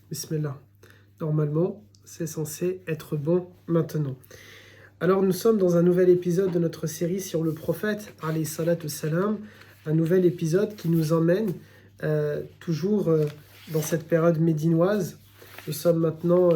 Bismillah. Normalement, c'est censé être bon maintenant. Alors, nous sommes dans un nouvel épisode de notre série sur le prophète, alayhi salatu salam, un nouvel épisode qui nous emmène toujours dans cette période médinoise. Nous sommes maintenant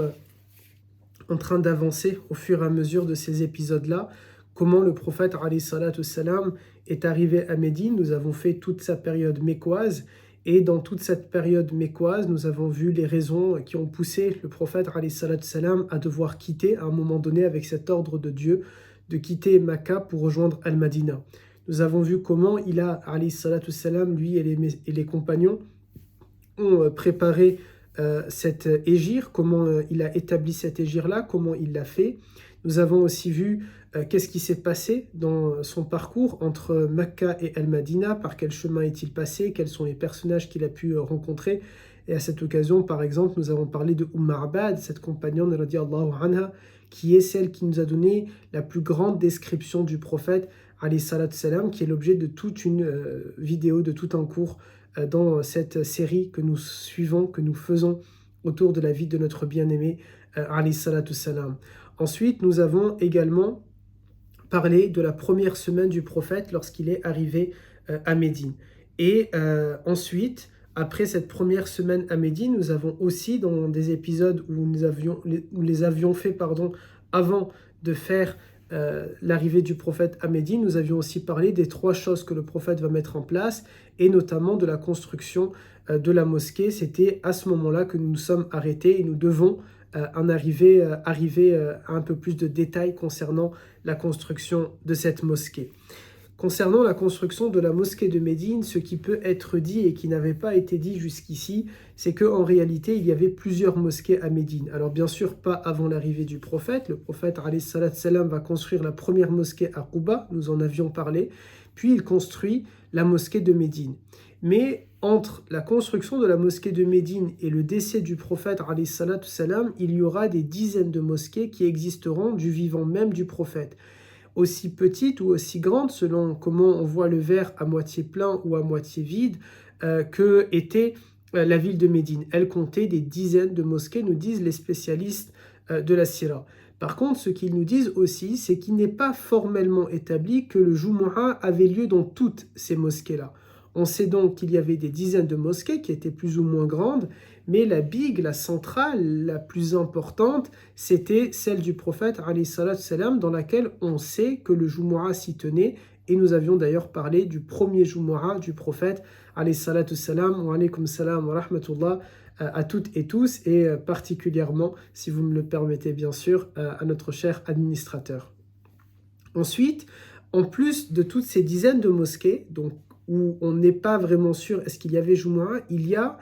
en train d'avancer au fur et à mesure de ces épisodes-là. Comment le prophète, alayhi salatu salam, est arrivé à Médine. Nous avons fait toute sa période mécoise. Et dans toute cette période mécoise, nous avons vu les raisons qui ont poussé le prophète alayhi salatu salam à devoir quitter à un moment donné avec cet ordre de Dieu de quitter Makkah pour rejoindre Al-Madina. Nous avons vu comment il a, alayhi salatu salam, lui et les compagnons, ont préparé cette hégire, comment il a établi cette hégire-là, comment il l'a fait. Nous avons aussi vu qu'est-ce qui s'est passé dans son parcours entre Mecca et Al-Madina, par quel chemin est-il passé, quels sont les personnages qu'il a pu rencontrer. Et à cette occasion, par exemple, nous avons parlé de Abad, cette compagnonne radiallahu anha, qui est celle qui nous a donné la plus grande description du prophète, alayhi salatu salam, qui est l'objet de toute une vidéo, de tout un cours dans cette série que nous suivons, que nous faisons autour de la vie de notre bien-aimé, alayhi salatu salam. Ensuite, nous avons également parlé de la première semaine du prophète lorsqu'il est arrivé à Médine. Et ensuite, après cette première semaine à Médine, nous avons aussi, dans des épisodes où nous les avions fait avant de faire l'arrivée du prophète à Médine, nous avions aussi parlé des 3 choses que le prophète va mettre en place, et notamment de la construction de la mosquée. C'était à ce moment-là que nous nous sommes arrêtés et nous devons arriver à un peu plus de détails concernant la construction de cette mosquée. Concernant la construction de la mosquée de Médine, ce qui peut être dit et qui n'avait pas été dit jusqu'ici, c'est qu'en réalité, il y avait plusieurs mosquées à Médine. Alors bien sûr, pas avant l'arrivée du prophète. Le prophète, alayhi salatu salam, va construire la première mosquée à Quba, nous en avions parlé, puis il construit la mosquée de Médine. Mais entre la construction de la mosquée de Médine et le décès du prophète, alayhi salatu salam, il y aura des dizaines de mosquées qui existeront du vivant même du prophète. Aussi petite ou aussi grande, selon comment on voit le verre à moitié plein ou à moitié vide, que était la ville de Médine. Elle comptait des dizaines de mosquées, nous disent les spécialistes de la Sira. Par contre, ce qu'ils nous disent aussi, c'est qu'il n'est pas formellement établi que le Jumu'ah avait lieu dans toutes ces mosquées-là. On sait donc qu'il y avait des dizaines de mosquées qui étaient plus ou moins grandes, mais la big, la centrale, la plus importante, c'était celle du prophète, alayhi salatu salam, dans laquelle on sait que le Jumu'ah s'y tenait. Et nous avions d'ailleurs parlé du premier Jumu'ah du prophète, alayhi salatu salam, wa alaykum salam wa rahmatullah, à toutes et tous, et particulièrement, si vous me le permettez bien sûr, à notre cher administrateur. Ensuite, en plus de toutes ces dizaines de mosquées, donc où on n'est pas vraiment sûr est-ce qu'il y avait Jumu'ah, il y a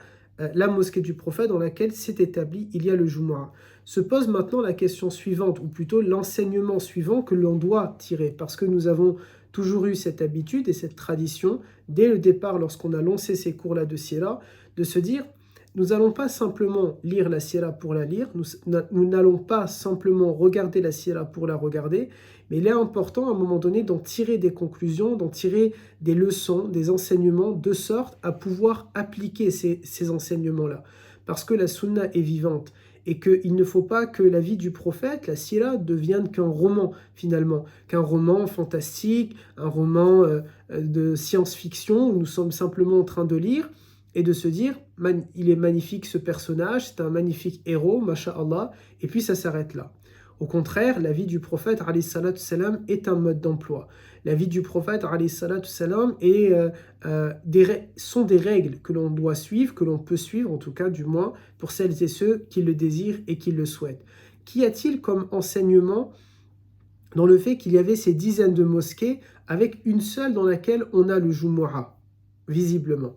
la mosquée du prophète dans laquelle s'est établi, il y a le Jumu'ah. Se pose maintenant la question suivante, ou plutôt l'enseignement suivant que l'on doit tirer, parce que nous avons toujours eu cette habitude et cette tradition, dès le départ lorsqu'on a lancé ces cours-là de Sira, de se dire, nous n'allons pas simplement lire la Sira pour la lire, nous n'allons pas simplement regarder la Sira pour la regarder, mais il est important à un moment donné d'en tirer des conclusions, d'en tirer des leçons, des enseignements, de sorte à pouvoir appliquer ces enseignements-là. Parce que la sunna est vivante et qu'il ne faut pas que la vie du prophète, la sira, devienne qu'un roman finalement, qu'un roman fantastique, un roman de science-fiction où nous sommes simplement en train de lire et de se dire, il est magnifique ce personnage, c'est un magnifique héros, masha'Allah, et puis ça s'arrête là. Au contraire, la vie du prophète alayhi salatu salam est un mode d'emploi. La vie du prophète alayhi salatu salam sont des règles que l'on doit suivre, que l'on peut suivre en tout cas du moins pour celles et ceux qui le désirent et qui le souhaitent. Qu'y a-t-il comme enseignement dans le fait qu'il y avait ces dizaines de mosquées avec une seule dans laquelle on a le Jumu'ah, visiblement?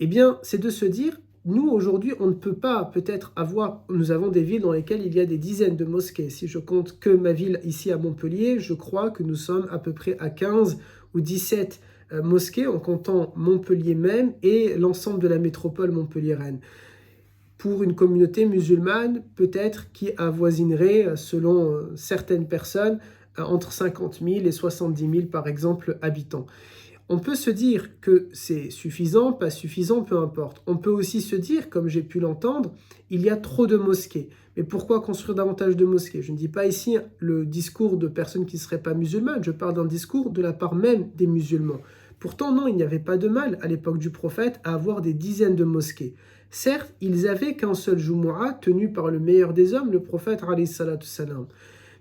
Eh bien, c'est de se dire, nous, aujourd'hui, on ne peut pas peut-être avoir... Nous avons des villes dans lesquelles il y a des dizaines de mosquées. Si je compte que ma ville ici à Montpellier, je crois que nous sommes à peu près à 15 ou 17 mosquées en comptant Montpellier même et l'ensemble de la métropole montpelliéraine. Pour une communauté musulmane, peut-être qui avoisinerait, selon certaines personnes, entre 50 000 et 70 000 par exemple habitants. On peut se dire que c'est suffisant, pas suffisant, peu importe. On peut aussi se dire, comme j'ai pu l'entendre, il y a trop de mosquées. Mais pourquoi construire davantage de mosquées? Je ne dis pas ici le discours de personnes qui ne seraient pas musulmanes, je parle d'un discours de la part même des musulmans. Pourtant, non, il n'y avait pas de mal à l'époque du prophète à avoir des dizaines de mosquées. Certes, ils avaient qu'un seul Jumu'ah tenu par le meilleur des hommes, le prophète alayhi salatu salam.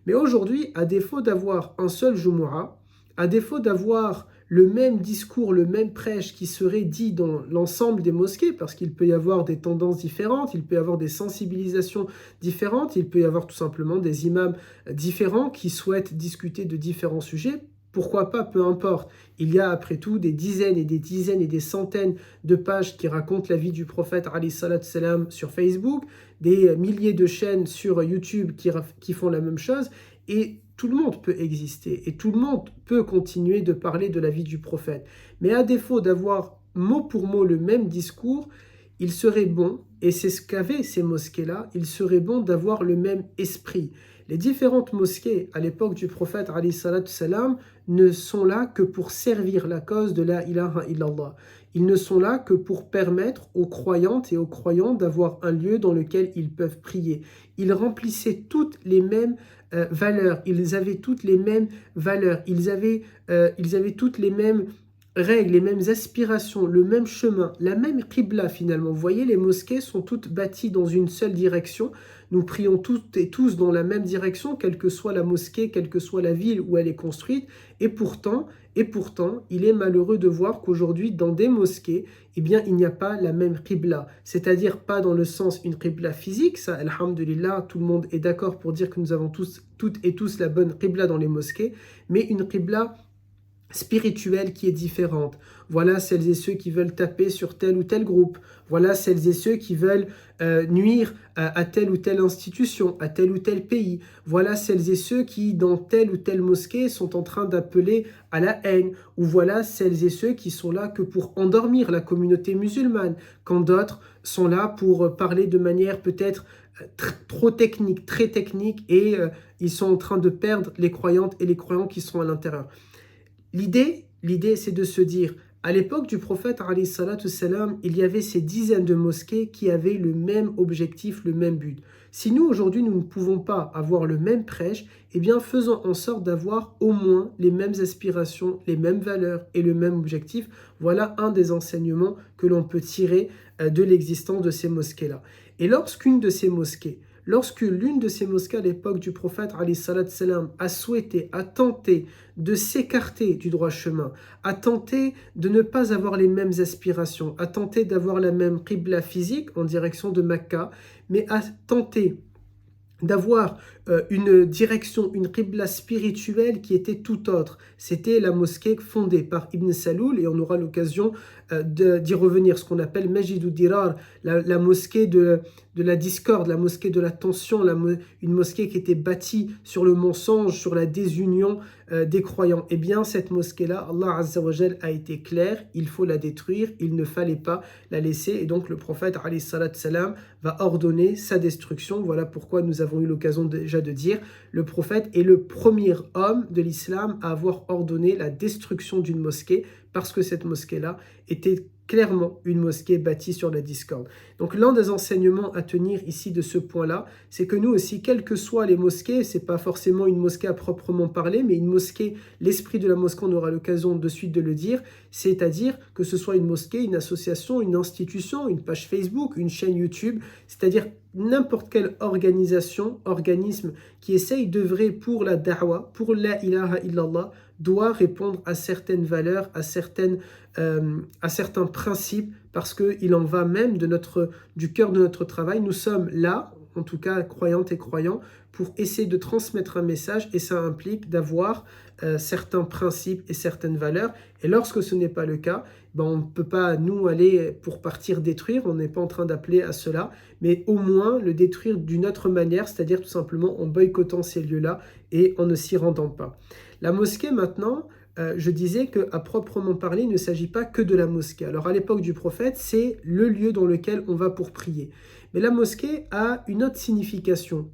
Mais aujourd'hui, à défaut d'avoir un seul Jumu'ah, à défaut d'avoir le même discours, le même prêche qui serait dit dans l'ensemble des mosquées, parce qu'il peut y avoir des tendances différentes, il peut y avoir des sensibilisations différentes, il peut y avoir tout simplement des imams différents qui souhaitent discuter de différents sujets. Pourquoi pas, peu importe. Il y a après tout des dizaines et des dizaines et des centaines de pages qui racontent la vie du prophète alayhi salatu salam sur Facebook, des milliers de chaînes sur YouTube qui font la même chose, et tout le monde peut exister et tout le monde peut continuer de parler de la vie du prophète. Mais à défaut d'avoir mot pour mot le même discours, il serait bon, et c'est ce qu'avaient ces mosquées-là, il serait bon d'avoir le même esprit. Les différentes mosquées à l'époque du prophète alayhi salatu salam ne sont là que pour servir la cause de la ilaha illallah. Ils ne sont là que pour permettre aux croyantes et aux croyants d'avoir un lieu dans lequel ils peuvent prier. Ils remplissaient toutes les mêmes valeurs, ils avaient toutes les mêmes valeurs, ils avaient toutes les mêmes règles, les mêmes aspirations, le même chemin, la même qibla finalement. Vous voyez, les mosquées sont toutes bâties dans une seule direction. Nous prions toutes et tous dans la même direction, quelle que soit la mosquée, quelle que soit la ville où elle est construite. Et pourtant, il est malheureux de voir qu'aujourd'hui, dans des mosquées, eh bien, il n'y a pas la même qibla. C'est-à-dire pas dans le sens une qibla physique, ça, alhamdulillah, tout le monde est d'accord pour dire que nous avons toutes et tous la bonne qibla dans les mosquées, mais une qibla spirituelle qui est différente. Voilà celles et ceux qui veulent taper sur tel ou tel groupe. Voilà celles et ceux qui veulent nuire à telle ou telle institution, à tel ou tel pays. Voilà celles et ceux qui, dans telle ou telle mosquée, sont en train d'appeler à la haine. Ou voilà celles et ceux qui sont là que pour endormir la communauté musulmane, quand d'autres sont là pour parler de manière peut-être trop technique, très technique, et ils sont en train de perdre les croyantes et les croyants qui sont à l'intérieur. L'idée, c'est de se dire, à l'époque du prophète, alayhi salatu salam, il y avait ces dizaines de mosquées qui avaient le même objectif, le même but. Si nous, aujourd'hui, nous ne pouvons pas avoir le même prêche, eh bien, faisons en sorte d'avoir au moins les mêmes aspirations, les mêmes valeurs et le même objectif. Voilà un des enseignements que l'on peut tirer de l'existence de ces mosquées-là. Et lorsque l'une de ces mosquées à l'époque du prophète alayhi salatu salam a souhaité, a tenté de s'écarter du droit chemin, a tenté de ne pas avoir les mêmes aspirations, a tenté d'avoir la même qibla physique en direction de Mecca, mais a tenté d'avoir une direction, une qibla spirituelle qui était tout autre. C'était la mosquée fondée par Ibn Saloul, et on aura l'occasion d'y revenir, ce qu'on appelle Majid Dirar, la mosquée de la discorde, la mosquée de la tension, une mosquée qui était bâtie sur le mensonge, sur la désunion des croyants. Eh bien, cette mosquée-là, Allah Azza wa Jal a été clair, il faut la détruire, il ne fallait pas la laisser, et donc le prophète alayhi salatu salam va ordonner sa destruction. Voilà pourquoi nous avons eu l'occasion déjà de dire, le prophète est le premier homme de l'islam à avoir ordonné la destruction d'une mosquée, parce que cette mosquée-là était clairement une mosquée bâtie sur la discorde. Donc l'un des enseignements à tenir ici de ce point-là, c'est que nous aussi, quelles que soient les mosquées, c'est pas forcément une mosquée à proprement parler, mais une mosquée, l'esprit de la mosquée, on aura l'occasion de suite de le dire, c'est-à-dire que ce soit une mosquée, une association, une institution, une page Facebook, une chaîne YouTube, c'est-à-dire n'importe quelle organisme qui essaye d'œuvrer pour la da'wa, pour la ilaha illallah, doit répondre à certaines valeurs, à certains principes, parce qu'il en va même du cœur de notre travail. Nous sommes là, en tout cas croyantes et croyants, pour essayer de transmettre un message, et ça implique d'avoir certains principes et certaines valeurs. Et lorsque ce n'est pas le cas, on ne peut pas nous aller pour partir détruire, on n'est pas en train d'appeler à cela, mais au moins le détruire d'une autre manière, c'est-à-dire tout simplement en boycottant ces lieux-là et en ne s'y rendant pas. La mosquée maintenant, je disais qu'à proprement parler, il ne s'agit pas que de la mosquée. Alors à l'époque du prophète, c'est le lieu dans lequel on va pour prier. Mais la mosquée a une autre signification.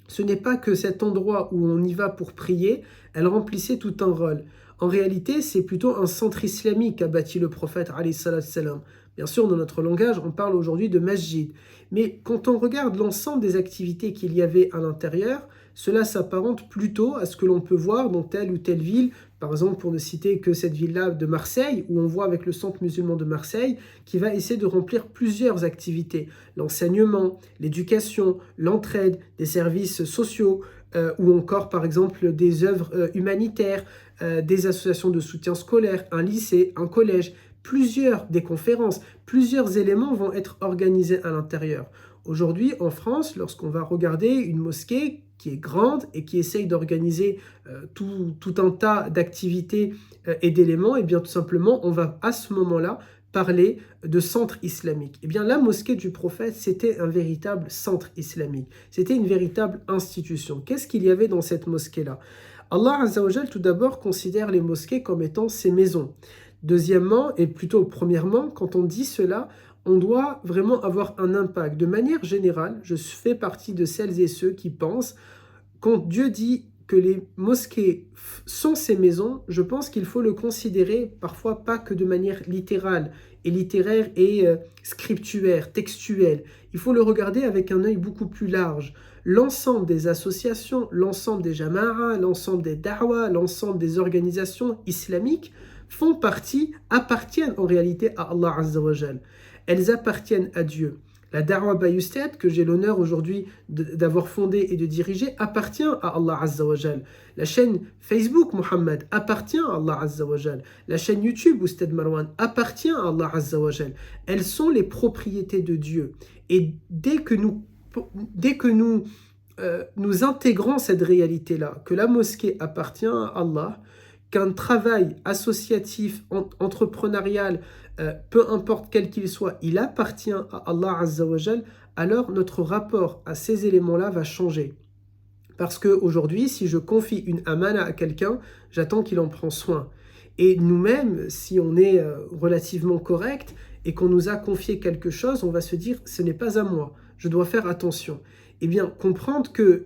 Ce n'est pas que cet endroit où on y va pour prier, elle remplissait tout un rôle. En réalité, c'est plutôt un centre islamique qu'a bâti le prophète alayhi salatu salam. Bien sûr, dans notre langage, on parle aujourd'hui de masjid. Mais quand on regarde l'ensemble des activités qu'il y avait à l'intérieur, cela s'apparente plutôt à ce que l'on peut voir dans telle ou telle ville. Par exemple, pour ne citer que cette ville-là de Marseille, où on voit avec le centre musulman de Marseille, qui va essayer de remplir plusieurs activités. L'enseignement, l'éducation, l'entraide, des services sociaux, ou encore par exemple des œuvres humanitaires, des associations de soutien scolaire, un lycée, un collège, des conférences, plusieurs éléments vont être organisés à l'intérieur. Aujourd'hui, en France, lorsqu'on va regarder une mosquée qui est grande et qui essaye d'organiser tout un tas d'activités et d'éléments, et bien tout simplement, on va à ce moment-là parler de centre islamique. Eh bien, la mosquée du prophète, c'était un véritable centre islamique. C'était une véritable institution. Qu'est-ce qu'il y avait dans cette mosquée-là? Allah Azza wa Jal, tout d'abord, considère les mosquées comme étant ses maisons. Deuxièmement, et plutôt premièrement, quand on dit cela, on doit vraiment avoir un impact. De manière générale, je fais partie de celles et ceux qui pensent, quand Dieu dit que les mosquées sont ses maisons, je pense qu'il faut le considérer parfois pas que de manière littérale et littéraire et scriptuaire, textuelle. Il faut le regarder avec un œil beaucoup plus large. L'ensemble des associations, l'ensemble des jama'as, l'ensemble des da'wah, l'ensemble des organisations islamiques appartiennent en réalité à Allah Azza wa Jal. Elles appartiennent à Dieu. La Da'wah Bayustat, que j'ai l'honneur aujourd'hui d'avoir fondée et de diriger, appartient à Allah Azza wa Jal. La chaîne Facebook Muhammad appartient à Allah Azza wa Jal. La chaîne YouTube Oustad Marwan appartient à Allah Azza wa Jal. Elles sont les propriétés de Dieu. Et dès que nous intégrons cette réalité-là, que la mosquée appartient à Allah, qu'un travail associatif, entrepreneurial, peu importe quel qu'il soit, il appartient à Allah Azza wa Jal, alors notre rapport à ces éléments-là va changer. Parce qu'aujourd'hui, si je confie une amana à quelqu'un, j'attends qu'il en prend soin. Et nous-mêmes, si on est relativement correct et qu'on nous a confié quelque chose, on va se dire, ce n'est pas à moi, je dois faire attention. Eh bien, comprendre que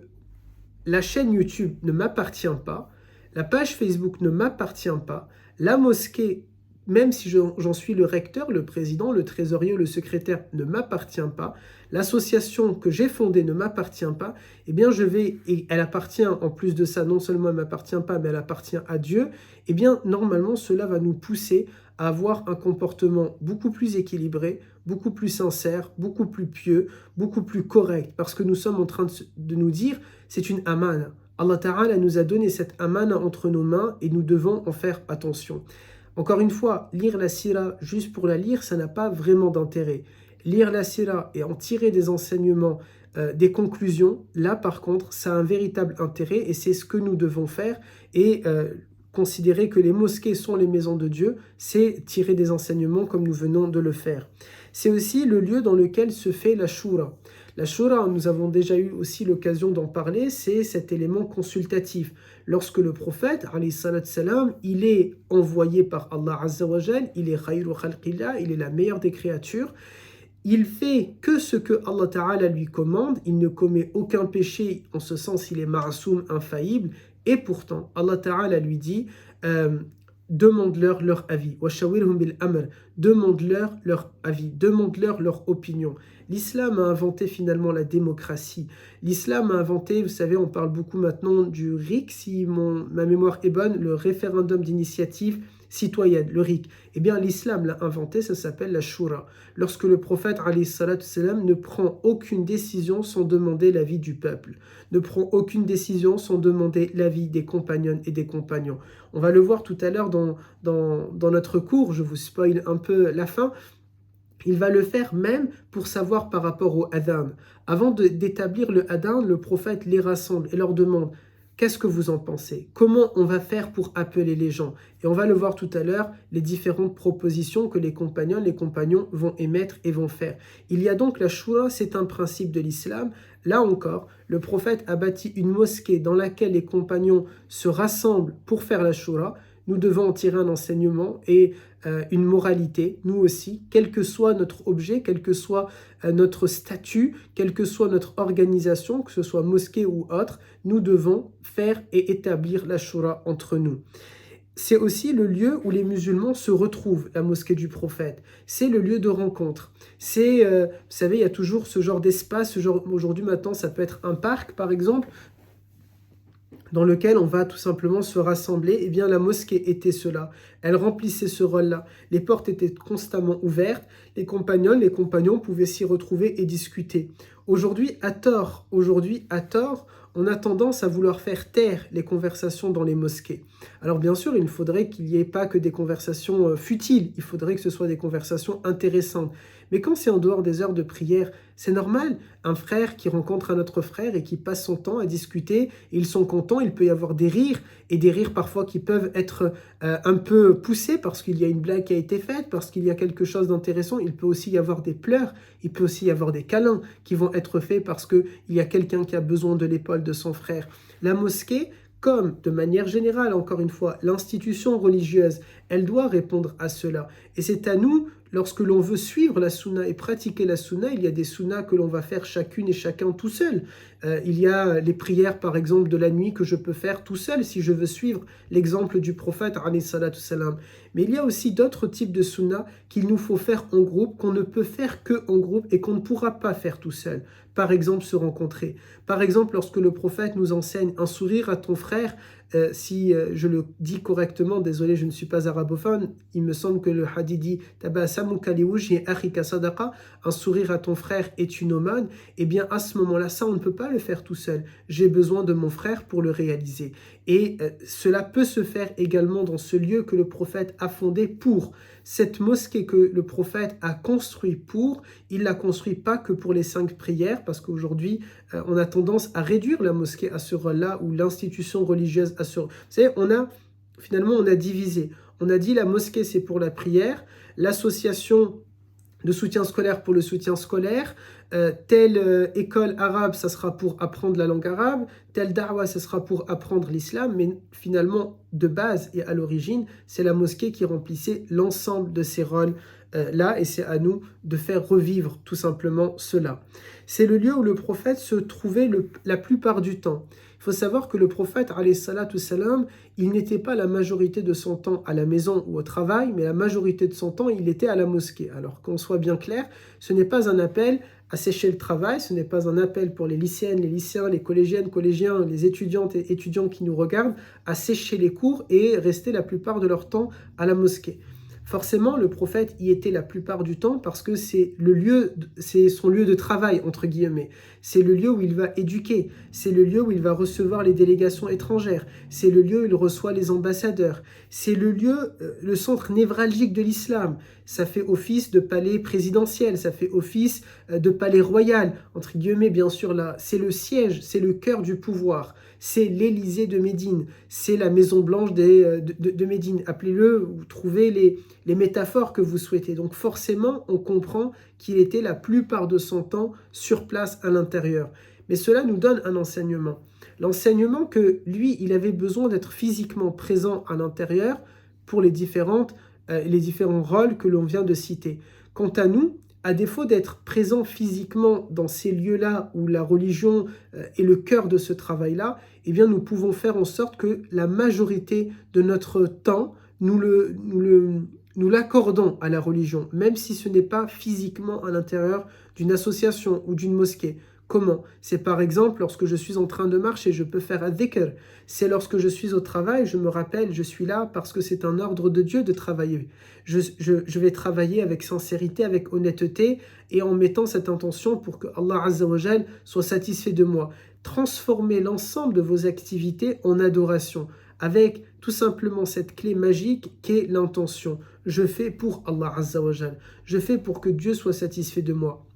la chaîne YouTube ne m'appartient pas, la page Facebook ne m'appartient pas, la mosquée, même si j'en suis le recteur, le président, le trésorier, le secrétaire, ne m'appartient pas, l'association que j'ai fondée ne m'appartient pas, eh bien et elle appartient, en plus de ça, non seulement elle ne m'appartient pas, mais elle appartient à Dieu, eh bien normalement cela va nous pousser à avoir un comportement beaucoup plus équilibré, beaucoup plus sincère, beaucoup plus pieux, beaucoup plus correct, parce que nous sommes en train de nous dire, c'est une amana. Allah Ta'ala nous a donné cette amana entre nos mains et nous devons en faire attention. Encore une fois, lire la sira juste pour la lire, ça n'a pas vraiment d'intérêt. Lire la sira et en tirer des enseignements, des conclusions, là par contre, ça a un véritable intérêt et c'est ce que nous devons faire. Et considérer que les mosquées sont les maisons de Dieu, c'est tirer des enseignements comme nous venons de le faire. C'est aussi le lieu dans lequel se fait la shura. La shura, nous avons déjà eu aussi l'occasion d'en parler, c'est cet élément consultatif. Lorsque le prophète, alayhi salatu salam, il est envoyé par Allah Azza wa Jal, il est khayru khalqillah, il est la meilleure des créatures, il fait que ce que Allah Ta'ala lui commande, il ne commet aucun péché, en ce sens il est ma'soum, infaillible, et pourtant Allah Ta'ala lui dit demande-leur leur avis. Demande-leur leur avis, demande-leur leur opinion. L'islam a inventé finalement la démocratie. L'islam a inventé, vous savez, on parle beaucoup maintenant du RIC, si ma mémoire est bonne, le référendum d'initiative citoyenne, le RIC. Eh bien, l'islam l'a inventé, ça s'appelle la shura. Lorsque le prophète, alayhi salatu salam, ne prend aucune décision sans demander l'avis du peuple, ne prend aucune décision sans demander l'avis des compagnonnes et des compagnons. On va le voir tout à l'heure dans notre cours, je vous spoil un peu la fin. Il va le faire même pour savoir par rapport au adhan. Avant d'établir le adhan, le prophète les rassemble et leur demande « Qu'est-ce que vous en pensez? Comment on va faire pour appeler les gens ?» Et on va le voir tout à l'heure, les différentes propositions que les compagnons vont émettre et vont faire. Il y a donc la shura, c'est un principe de l'islam. Là encore, le prophète a bâti une mosquée dans laquelle les compagnons se rassemblent pour faire la shura. Nous devons en tirer un enseignement et une moralité, nous aussi, quel que soit notre objet, quel que soit notre statut, quelle que soit notre organisation, que ce soit mosquée ou autre, nous devons faire et établir la shura entre nous. c'est aussi le lieu où les musulmans se retrouvent, la mosquée du prophète. C'est le lieu de rencontre. Vous savez, il y a toujours ce genre d'espace, aujourd'hui maintenant, ça peut être un parc par exemple, dans lequel on va tout simplement se rassembler. Eh bien, la mosquée était cela. Elle remplissait ce rôle-là. Les portes étaient constamment ouvertes. Les compagnons pouvaient s'y retrouver et discuter. Aujourd'hui, à tort, on a tendance à vouloir faire taire les conversations dans les mosquées. Alors bien sûr, il ne faudrait qu'il n'y ait pas que des conversations futiles. Il faudrait que ce soit des conversations intéressantes. Mais quand c'est en dehors des heures de prière, c'est normal. Un frère qui rencontre un autre frère et qui passe son temps à discuter, ils sont contents, il peut y avoir des rires, et des rires parfois qui peuvent être un peu poussés parce qu'il y a une blague qui a été faite, parce qu'il y a quelque chose d'intéressant. Il peut aussi y avoir des pleurs, il peut aussi y avoir des câlins qui vont être faits parce qu'il y a quelqu'un qui a besoin de l'épaule de son frère. La mosquée, comme de manière générale, encore une fois, l'institution religieuse, elle doit répondre à cela. Et c'est à nous, lorsque l'on veut suivre la sunna et pratiquer la sunna, il y a des sunnas que l'on va faire chacune et chacun tout seul. Il y a les prières, par exemple, de la nuit que je peux faire tout seul si je veux suivre l'exemple du prophète, alayhi salatu salam. Mais il y a aussi d'autres types de sunnas qu'il nous faut faire en groupe, qu'on ne peut faire que en groupe et qu'on ne pourra pas faire tout seul. Par exemple, se rencontrer. Par exemple, lorsque le prophète nous enseigne un sourire à ton frère, si je le dis correctement, désolé, je ne suis pas arabophone, il me semble que le hadith dit un sourire à ton frère est une aumône. Eh bien, à ce moment-là, ça, on ne peut pas le faire tout seul. J'ai besoin de mon frère pour le réaliser. Et cela peut se faire également dans ce lieu que le prophète a fondé pour. Cette mosquée que le prophète a construit pour, il l'a construit pas que pour les 5 prières, parce qu'aujourd'hui, on a tendance à réduire la mosquée à ce rôle-là, ou l'institution religieuse à ce rôle. Vous savez, on a divisé. On a dit la mosquée, c'est pour la prière, l'association de soutien scolaire pour le soutien scolaire, telle école arabe, ça sera pour apprendre la langue arabe, telle da'wa, ça sera pour apprendre l'islam, mais finalement, de base et à l'origine, c'est la mosquée qui remplissait l'ensemble de ces rôles-là, et c'est à nous de faire revivre tout simplement cela. C'est le lieu où le prophète se trouvait la plupart du temps. Il faut savoir que le prophète, alayhi salatu salam, il n'était pas la majorité de son temps à la maison ou au travail, mais la majorité de son temps, il était à la mosquée. Alors qu'on soit bien clair, ce n'est pas un appel à sécher le travail, ce n'est pas un appel pour les lycéennes, les lycéens, les collégiennes, collégiens, les étudiantes et étudiants qui nous regardent à sécher les cours et rester la plupart de leur temps à la mosquée. Forcément, le prophète y était la plupart du temps parce que c'est son lieu de travail, entre guillemets. C'est le lieu où il va éduquer, c'est le lieu où il va recevoir les délégations étrangères, c'est le lieu où il reçoit les ambassadeurs, c'est le centre névralgique de l'islam. Ça fait office de palais présidentiel, ça fait office de palais royal, entre guillemets, bien sûr, là. C'est le siège, c'est le cœur du pouvoir. C'est l'Élysée de Médine, c'est la Maison Blanche de Médine. Appelez-le, ou trouvez les métaphores que vous souhaitez. Donc forcément, on comprend qu'il était la plupart de son temps sur place à l'intérieur. Mais cela nous donne un enseignement. L'enseignement que lui, il avait besoin d'être physiquement présent à l'intérieur pour les différents rôles que l'on vient de citer. Quant à nous, à défaut d'être présent physiquement dans ces lieux-là où la religion est le cœur de ce travail-là, eh bien nous pouvons faire en sorte que la majorité de notre temps, nous l'accordons à la religion, même si ce n'est pas physiquement à l'intérieur d'une association ou d'une mosquée. Comment? C'est par exemple lorsque je suis en train de marcher, je peux faire un dhikr. C'est lorsque je suis au travail, je me rappelle, je suis là parce que c'est un ordre de Dieu de travailler. Je vais travailler avec sincérité, avec honnêteté et en mettant cette intention pour que Allah Azza wa Jal soit satisfait de moi. Transformez l'ensemble de vos activités en adoration avec tout simplement cette clé magique qu'est l'intention. Je fais pour Allah Azza wa Jal. Je fais pour que Dieu soit satisfait de moi.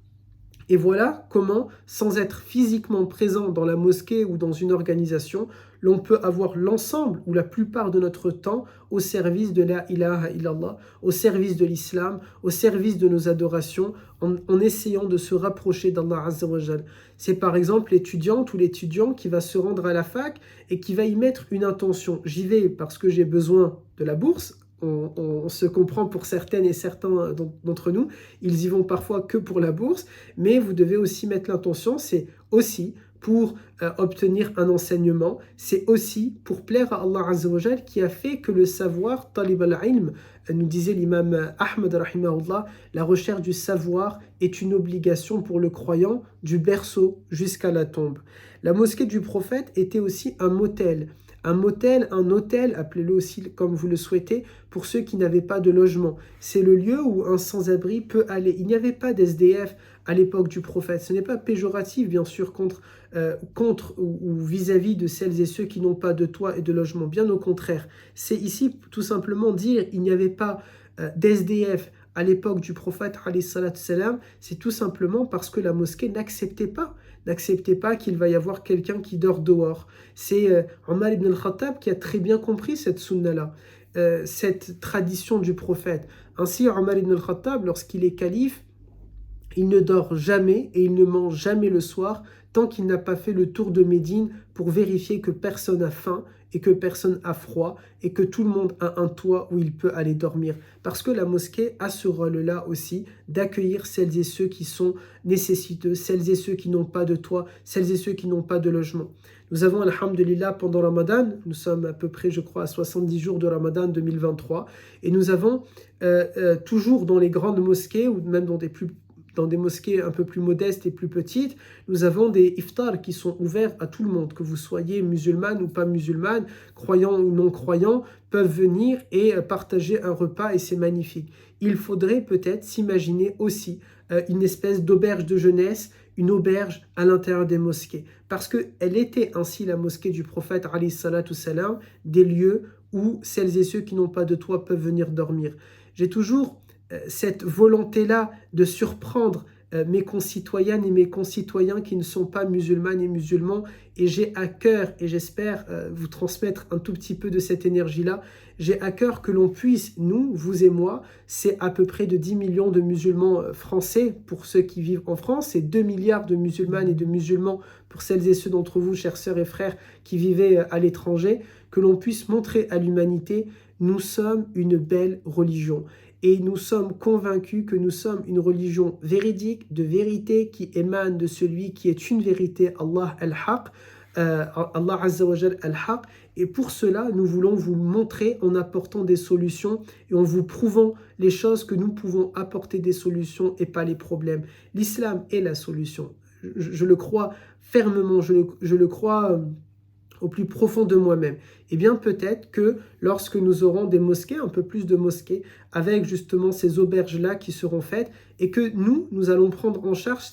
Et voilà comment, sans être physiquement présent dans la mosquée ou dans une organisation, l'on peut avoir l'ensemble ou la plupart de notre temps au service de la ilaha illallah, au service de l'islam, au service de nos adorations, en essayant de se rapprocher d'Allah Azza wa Jal. C'est par exemple l'étudiante ou l'étudiant qui va se rendre à la fac et qui va y mettre une intention. J'y vais parce que j'ai besoin de la bourse. On se comprend pour certaines et certains d'entre nous, ils y vont parfois que pour la bourse, mais vous devez aussi mettre l'intention, c'est aussi pour obtenir un enseignement, c'est aussi pour plaire à Allah Azza wa Jal qui a fait que le savoir, talib al-ilm, nous disait l'imam Ahmed rahimahullah, la recherche du savoir est une obligation pour le croyant du berceau jusqu'à la tombe. La mosquée du prophète était aussi un motel, un hôtel, appelez-le aussi comme vous le souhaitez, pour ceux qui n'avaient pas de logement. C'est le lieu où un sans-abri peut aller. Il n'y avait pas d'SDF à l'époque du prophète. Ce n'est pas péjoratif, bien sûr, contre ou vis-à-vis de celles et ceux qui n'ont pas de toit et de logement. Bien au contraire. C'est ici tout simplement dire il n'y avait pas d'SDF à l'époque du prophète, c'est tout simplement parce que la mosquée n'acceptait pas qu'il va y avoir quelqu'un qui dort dehors. C'est Omar ibn al-Khattab qui a très bien compris cette sunna-là, cette tradition du prophète. Ainsi, Omar ibn al-Khattab, lorsqu'il est calife, il ne dort jamais et il ne mange jamais le soir tant qu'il n'a pas fait le tour de Médine pour vérifier que personne n'a faim et que personne a froid et que tout le monde a un toit où il peut aller dormir. Parce que la mosquée a ce rôle-là aussi d'accueillir celles et ceux qui sont nécessiteux, celles et ceux qui n'ont pas de toit, celles et ceux qui n'ont pas de logement. Nous avons, alhamdulillah, pendant Ramadan, nous sommes à peu près, je crois, à 70 jours de Ramadan 2023, et nous avons toujours dans les grandes mosquées, ou même dans des mosquées un peu plus modestes et plus petites, nous avons des iftars qui sont ouverts à tout le monde, que vous soyez musulmane ou pas musulmane, croyant ou non croyant, peuvent venir et partager un repas et c'est magnifique. Il faudrait peut-être s'imaginer aussi une espèce d'auberge de jeunesse, une auberge à l'intérieur des mosquées, parce qu'elle était ainsi la mosquée du prophète alayhi salatu salam, des lieux où celles et ceux qui n'ont pas de toit peuvent venir dormir. J'ai toujours cette volonté-là de surprendre mes concitoyennes et mes concitoyens qui ne sont pas musulmanes et musulmans, et j'ai à cœur, et j'espère vous transmettre un tout petit peu de cette énergie-là, j'ai à cœur que l'on puisse, nous, vous et moi, c'est à peu près de 10 millions de musulmans français pour ceux qui vivent en France, c'est 2 milliards de musulmanes et de musulmans pour celles et ceux d'entre vous, chers sœurs et frères, qui vivaient à l'étranger, que l'on puisse montrer à l'humanité, nous sommes une belle religion. Et nous sommes convaincus que nous sommes une religion véridique, de vérité, qui émane de celui qui est une vérité, Allah al-Haq, Allah Azza wa Jal al-Haq. Et pour cela, nous voulons vous montrer en apportant des solutions et en vous prouvant les choses que nous pouvons apporter des solutions et pas les problèmes. L'islam est la solution. Je le crois fermement, je le crois au plus profond de moi-même. Eh bien, peut-être que lorsque nous aurons des mosquées, un peu plus de mosquées, avec justement ces auberges-là qui seront faites, et que nous allons prendre en charge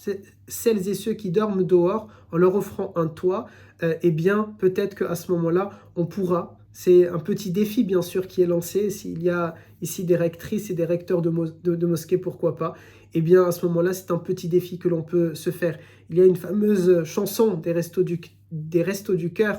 celles et ceux qui dorment dehors en leur offrant un toit, eh bien, peut-être qu'à ce moment-là, on pourra, c'est un petit défi bien sûr qui est lancé, s'il y a ici des rectrices et des recteurs de mosquées, pourquoi pas, eh bien, à ce moment-là, c'est un petit défi que l'on peut se faire. Il y a une fameuse chanson des Restos du Cœur,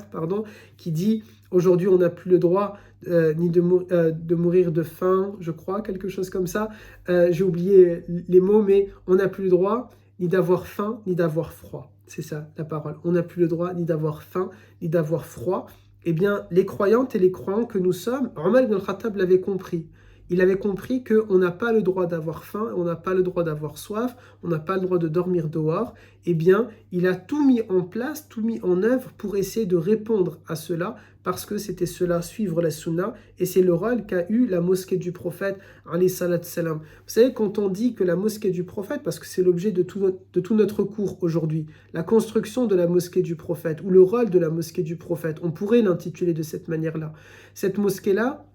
qui dit « Aujourd'hui, on n'a plus le droit ni de mourir de faim, je crois, quelque chose comme ça. J'ai oublié les mots, mais on n'a plus le droit ni d'avoir faim, ni d'avoir froid. » C'est ça, la parole. On n'a plus le droit ni d'avoir faim, ni d'avoir froid. Eh bien, les croyantes et les croyants que nous sommes, Omar ibn al-Khattab l'avait compris. Il avait compris qu'on n'a pas le droit d'avoir faim, on n'a pas le droit d'avoir soif, on n'a pas le droit de dormir dehors. Eh bien, il a tout mis en place, tout mis en œuvre pour essayer de répondre à cela, parce que c'était cela, suivre la sunna, et c'est le rôle qu'a eu la mosquée du prophète, alayhi salatu salam. Vous savez, quand on dit que la mosquée du prophète, parce que c'est l'objet de tout notre cours aujourd'hui, la construction de la mosquée du prophète, ou le rôle de la mosquée du prophète, on pourrait l'intituler de cette manière-là. Cette mosquée-là,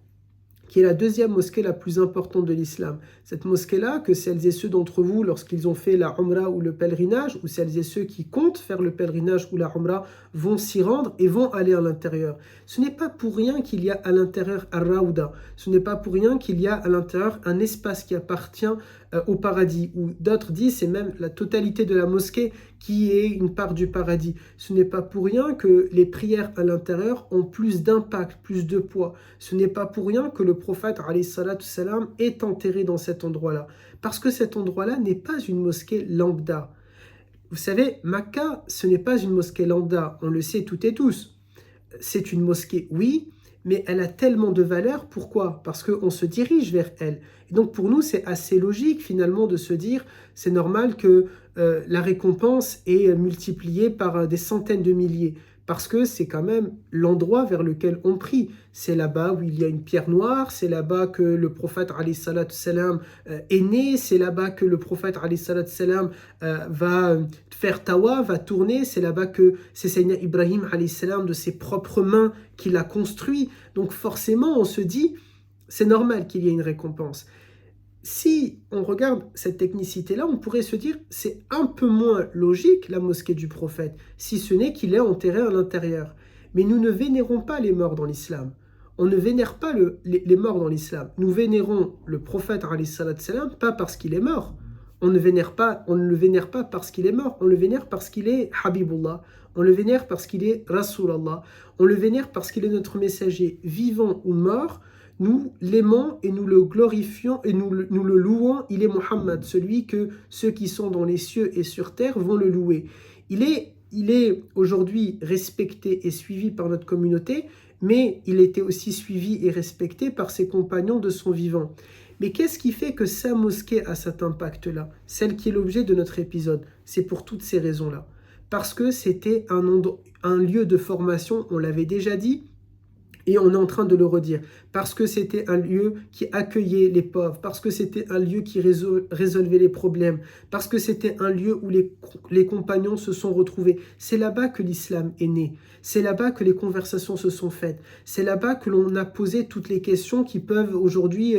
qui est la deuxième mosquée la plus importante de l'islam. Cette mosquée-là, que celles et ceux d'entre vous, lorsqu'ils ont fait la Umrah ou le pèlerinage, ou celles et ceux qui comptent faire le pèlerinage ou la Umrah, vont s'y rendre et vont aller à l'intérieur. Ce n'est pas pour rien qu'il y a à l'intérieur Ar-Raouda. Ce n'est pas pour rien qu'il y a à l'intérieur un espace qui appartient au paradis, ou d'autres disent c'est même la totalité de la mosquée qui est une part du paradis. Ce n'est pas pour rien que les prières à l'intérieur ont plus d'impact, plus de poids. Ce n'est pas pour rien que le prophète alayhi salatu salam est enterré dans cet endroit-là. Parce que cet endroit-là n'est pas une mosquée lambda. Vous savez, Makka, ce n'est pas une mosquée lambda, on le sait toutes et tous. C'est une mosquée, oui, mais elle a tellement de valeur. Pourquoi? Parce qu'on se dirige vers elle. Et donc pour nous, c'est assez logique finalement de se dire, c'est normal que la récompense est multipliée par des centaines de milliers. Parce que c'est quand même l'endroit vers lequel on prie. C'est là-bas où il y a une pierre noire, c'est là-bas que le prophète alayhi salatu salam est né, c'est là-bas que le prophète alayhi salatu salam va faire tawa, va tourner, c'est là-bas que c'est Seigneur Ibrahim alayhi salam de ses propres mains qu'il a construit. Donc forcément on se dit, c'est normal qu'il y ait une récompense. Si on regarde cette technicité-là, on pourrait se dire c'est un peu moins logique la mosquée du prophète, si ce n'est qu'il est enterré à l'intérieur. Mais nous ne vénérons pas les morts dans l'islam. On ne vénère pas les morts dans l'islam. Nous vénérons le prophète alayhi salatu salam pas parce qu'il est mort. On ne le vénère pas parce qu'il est mort. On le vénère parce qu'il est Habibullah. On le vénère parce qu'il est Rasulallah. On le vénère parce qu'il est notre messager, vivant ou mort. Nous l'aimons et nous le glorifions et nous le louons. Il est Muhammad, celui que ceux qui sont dans les cieux et sur terre vont le louer. Il est aujourd'hui respecté et suivi par notre communauté, mais il était aussi suivi et respecté par ses compagnons de son vivant. Mais qu'est-ce qui fait que sa mosquée a cet impact-là, celle qui est l'objet de notre épisode? C'est pour toutes ces raisons-là. Parce que c'était un lieu de formation, on l'avait déjà dit, et on est en train de le redire, parce que c'était un lieu qui accueillait les pauvres, parce que c'était un lieu qui résolvait les problèmes, parce que c'était un lieu où les compagnons se sont retrouvés. C'est là-bas que l'islam est né, c'est là-bas que les conversations se sont faites, c'est là-bas que l'on a posé toutes les questions qui peuvent aujourd'hui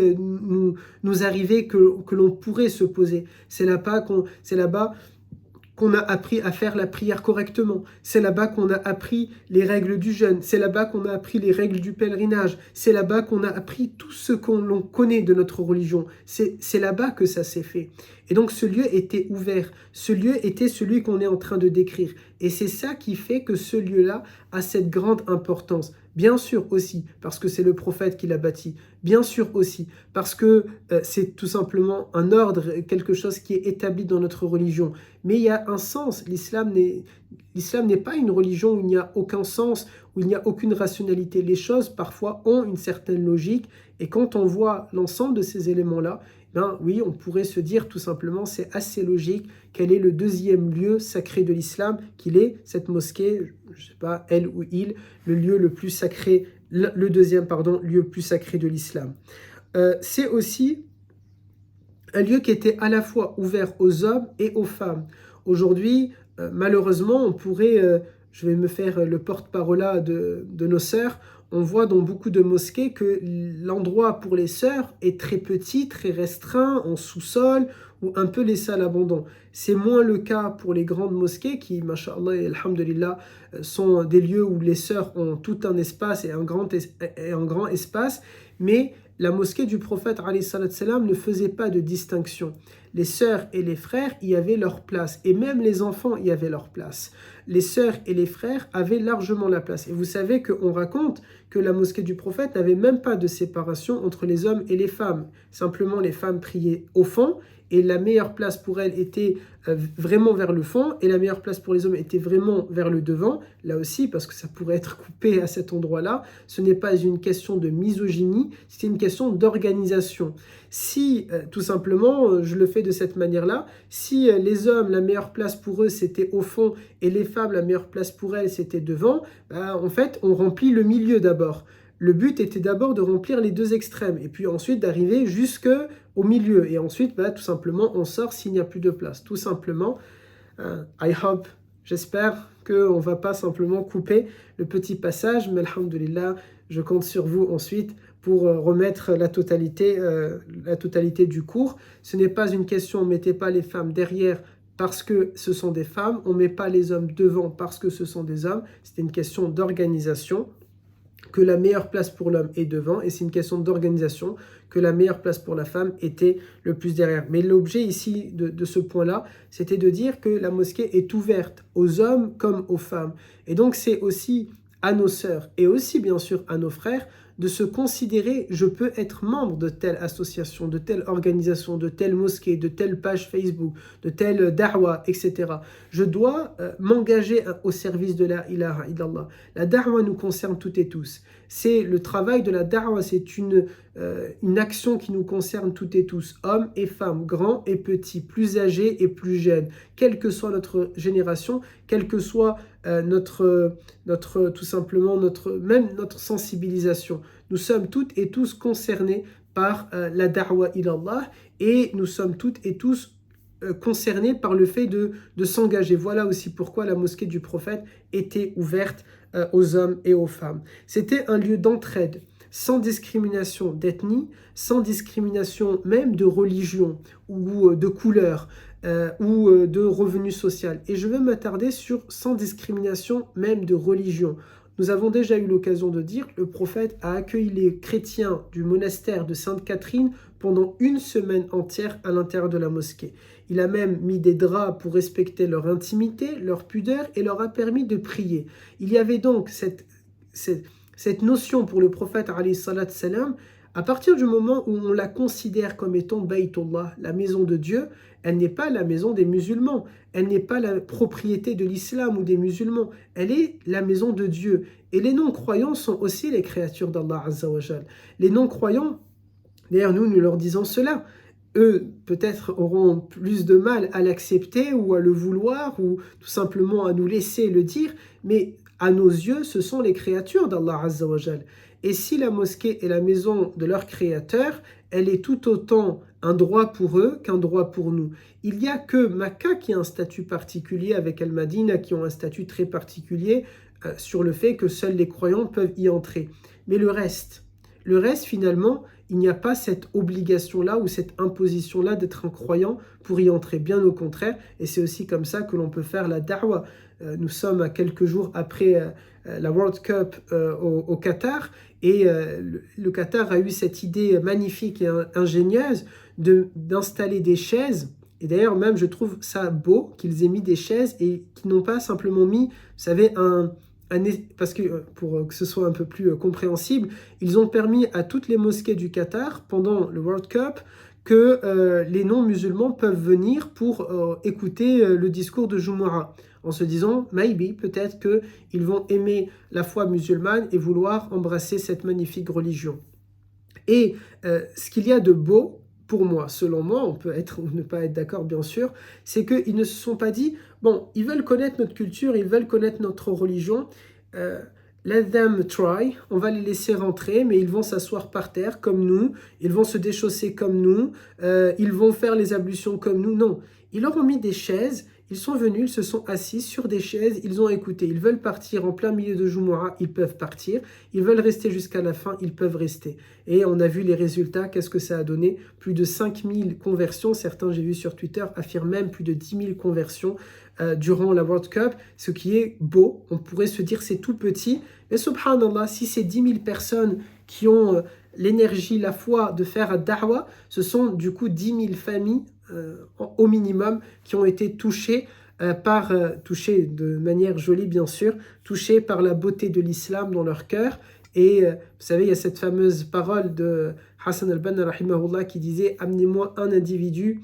nous arriver, que l'on pourrait se poser. C'est là-bas qu'on a appris à faire la prière correctement. C'est là-bas qu'on a appris les règles du jeûne. C'est là-bas qu'on a appris les règles du pèlerinage. C'est là-bas qu'on a appris tout ce qu'on connaît de notre religion. C'est là-bas que ça s'est fait. Et donc ce lieu était ouvert. Ce lieu était celui qu'on est en train de décrire. Et c'est ça qui fait que ce lieu-là a cette grande importance. Bien sûr aussi parce que c'est le prophète qui l'a bâti. Bien sûr aussi parce que c'est tout simplement un ordre, quelque chose qui est établi dans notre religion. Mais il y a un sens. L'islam n'est pas une religion où il n'y a aucun sens, où il n'y a aucune rationalité. Les choses parfois ont une certaine logique. Et quand on voit l'ensemble de ces éléments-là, ben oui, on pourrait se dire tout simplement, c'est assez logique, quel est le deuxième lieu sacré de l'islam, qu'il est cette mosquée, je ne sais pas, elle ou il, le lieu le plus sacré, le deuxième, lieu plus sacré de l'islam. C'est aussi un lieu qui était à la fois ouvert aux hommes et aux femmes. Aujourd'hui, malheureusement, on pourrait, je vais me faire le porte-parole de nos sœurs, on voit dans beaucoup de mosquées que l'endroit pour les sœurs est très petit, très restreint, en sous-sol ou un peu laissé à l'abandon. C'est moins le cas pour les grandes mosquées qui, masha'Allah et alhamdulillah, sont des lieux où les sœurs ont tout un espace et un grand espace, mais la mosquée du prophète alayhi salatu salam ne faisait pas de distinction. Les sœurs et les frères y avaient leur place, et même les enfants y avaient leur place. Les sœurs et les frères avaient largement la place. Et vous savez qu'on raconte que la mosquée du prophète n'avait même pas de séparation entre les hommes et les femmes. Simplement, les femmes priaient au fond, et la meilleure place pour elles était vraiment vers le fond, et la meilleure place pour les hommes était vraiment vers le devant, là aussi, parce que ça pourrait être coupé à cet endroit-là. Ce n'est pas une question de misogynie, c'est une question d'organisation. Si, tout simplement, je le fais de cette manière-là, si les hommes, la meilleure place pour eux, c'était au fond, et les femmes, la meilleure place pour elles, c'était devant, en fait, on remplit le milieu d'abord. Le but était d'abord de remplir les deux extrêmes, et puis ensuite d'arriver jusqu'au milieu. Et ensuite, tout simplement, on sort s'il n'y a plus de place. Tout simplement, j'espère qu'on ne va pas simplement couper le petit passage, mais alhamdulillah, je compte sur vous ensuite pour remettre la totalité du cours. Ce n'est pas une question, on ne mettez pas les femmes derrière parce que ce sont des femmes, on ne met pas les hommes devant parce que ce sont des hommes. C'est une question d'organisation, que la meilleure place pour l'homme est devant, et c'est une question d'organisation, que la meilleure place pour la femme était le plus derrière. Mais l'objet ici de ce point-là, c'était de dire que la mosquée est ouverte aux hommes comme aux femmes. Et donc c'est aussi à nos sœurs et aussi bien sûr à nos frères de se considérer, je peux être membre de telle association, de telle organisation, de telle mosquée, de telle page Facebook, de telle da'wa, etc. Je dois m'engager au service de la ilaha illallah. La da'wa nous concerne toutes et tous. C'est le travail de la da'wa, c'est une une action qui nous concerne toutes et tous, hommes et femmes, grands et petits, plus âgés et plus jeunes, quelle que soit notre génération, quelle que soit tout simplement même notre sensibilisation. Nous sommes toutes et tous concernés par la da'wa ilallah, et nous sommes toutes et tous concernés par le fait de s'engager. Voilà aussi pourquoi la mosquée du prophète était ouverte aux hommes et aux femmes. C'était un lieu d'entraide, sans discrimination d'ethnie, sans discrimination même de religion ou de couleur ou de revenu social. Et je veux m'attarder sur sans discrimination même de religion. Nous avons déjà eu l'occasion de dire que le prophète a accueilli les chrétiens du monastère de Sainte-Catherine pendant une semaine entière à l'intérieur de la mosquée. Il a même mis des draps pour respecter leur intimité, leur pudeur, et leur a permis de prier. Il y avait donc cette notion pour le prophète, alayhi salat salam, à partir du moment où on la considère comme étant Baytullah, la maison de Dieu, elle n'est pas la maison des musulmans, elle n'est pas la propriété de l'islam ou des musulmans, elle est la maison de Dieu. Et les non-croyants sont aussi les créatures d'Allah Azza wa Jal. Les non-croyants, d'ailleurs nous leur disons cela, eux peut-être auront plus de mal à l'accepter ou à le vouloir ou tout simplement à nous laisser le dire, mais à nos yeux, ce sont les créatures d'Allah Azza wa Jal. Et si la mosquée est la maison de leur créateur, elle est tout autant un droit pour eux qu'un droit pour nous. Il n'y a que Makkah qui a un statut particulier avec Al-Madina qui ont un statut très particulier sur le fait que seuls les croyants peuvent y entrer. Mais le reste finalement, il n'y a pas cette obligation-là ou cette imposition-là d'être un croyant pour y entrer, bien au contraire, et c'est aussi comme ça que l'on peut faire la da'wa. Nous sommes à quelques jours après la World Cup au Qatar, et le Qatar a eu cette idée magnifique et ingénieuse d'installer des chaises, et d'ailleurs même je trouve ça beau qu'ils aient mis des chaises et qu'ils n'ont pas simplement mis, vous savez, parce que pour que ce soit un peu plus compréhensible, ils ont permis à toutes les mosquées du Qatar pendant le World Cup que les non-musulmans peuvent venir pour écouter le discours de Jumu'ah, en se disant, maybe, peut-être qu'ils vont aimer la foi musulmane et vouloir embrasser cette magnifique religion. Et ce qu'il y a de beau, pour moi, selon moi, on peut être ou ne pas être d'accord bien sûr, c'est qu'ils ne se sont pas dit, bon, ils veulent connaître notre culture, ils veulent connaître notre religion, let them try, on va les laisser rentrer, mais ils vont s'asseoir par terre comme nous, ils vont se déchausser comme nous, ils vont faire les ablutions comme nous. Non, ils leur ont mis des chaises, ils sont venus, ils se sont assis sur des chaises, ils ont écouté. Ils veulent partir en plein milieu de Jumu'ah, ils peuvent partir. Ils veulent rester jusqu'à la fin, ils peuvent rester. Et on a vu les résultats, qu'est-ce que ça a donné? Plus de 5000 conversions, certains j'ai vu sur Twitter affirment même plus de 10 000 conversions durant la World Cup, ce qui est beau. On pourrait se dire c'est tout petit, mais subhanallah, si c'est 10 000 personnes qui ont l'énergie, la foi de faire un da'wa, ce sont du coup 10 000 familles au minimum qui ont été touchées touchées de manière jolie bien sûr, touchées par la beauté de l'islam dans leur cœur. Et vous savez, il y a cette fameuse parole de Hassan al-Banna rahimahullah qui disait « Amenez-moi un individu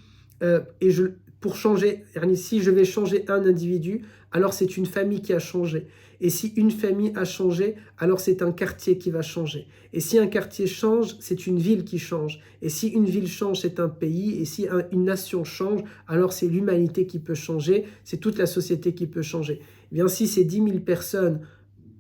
pour changer, si je vais changer un individu, alors c'est une famille qui a changé. Et si une famille a changé, alors c'est un quartier qui va changer. Et si un quartier change, c'est une ville qui change. Et si une ville change, c'est un pays. Et si une nation change, alors c'est l'humanité qui peut changer. C'est toute la société qui peut changer. Eh bien, si ces 10 000 personnes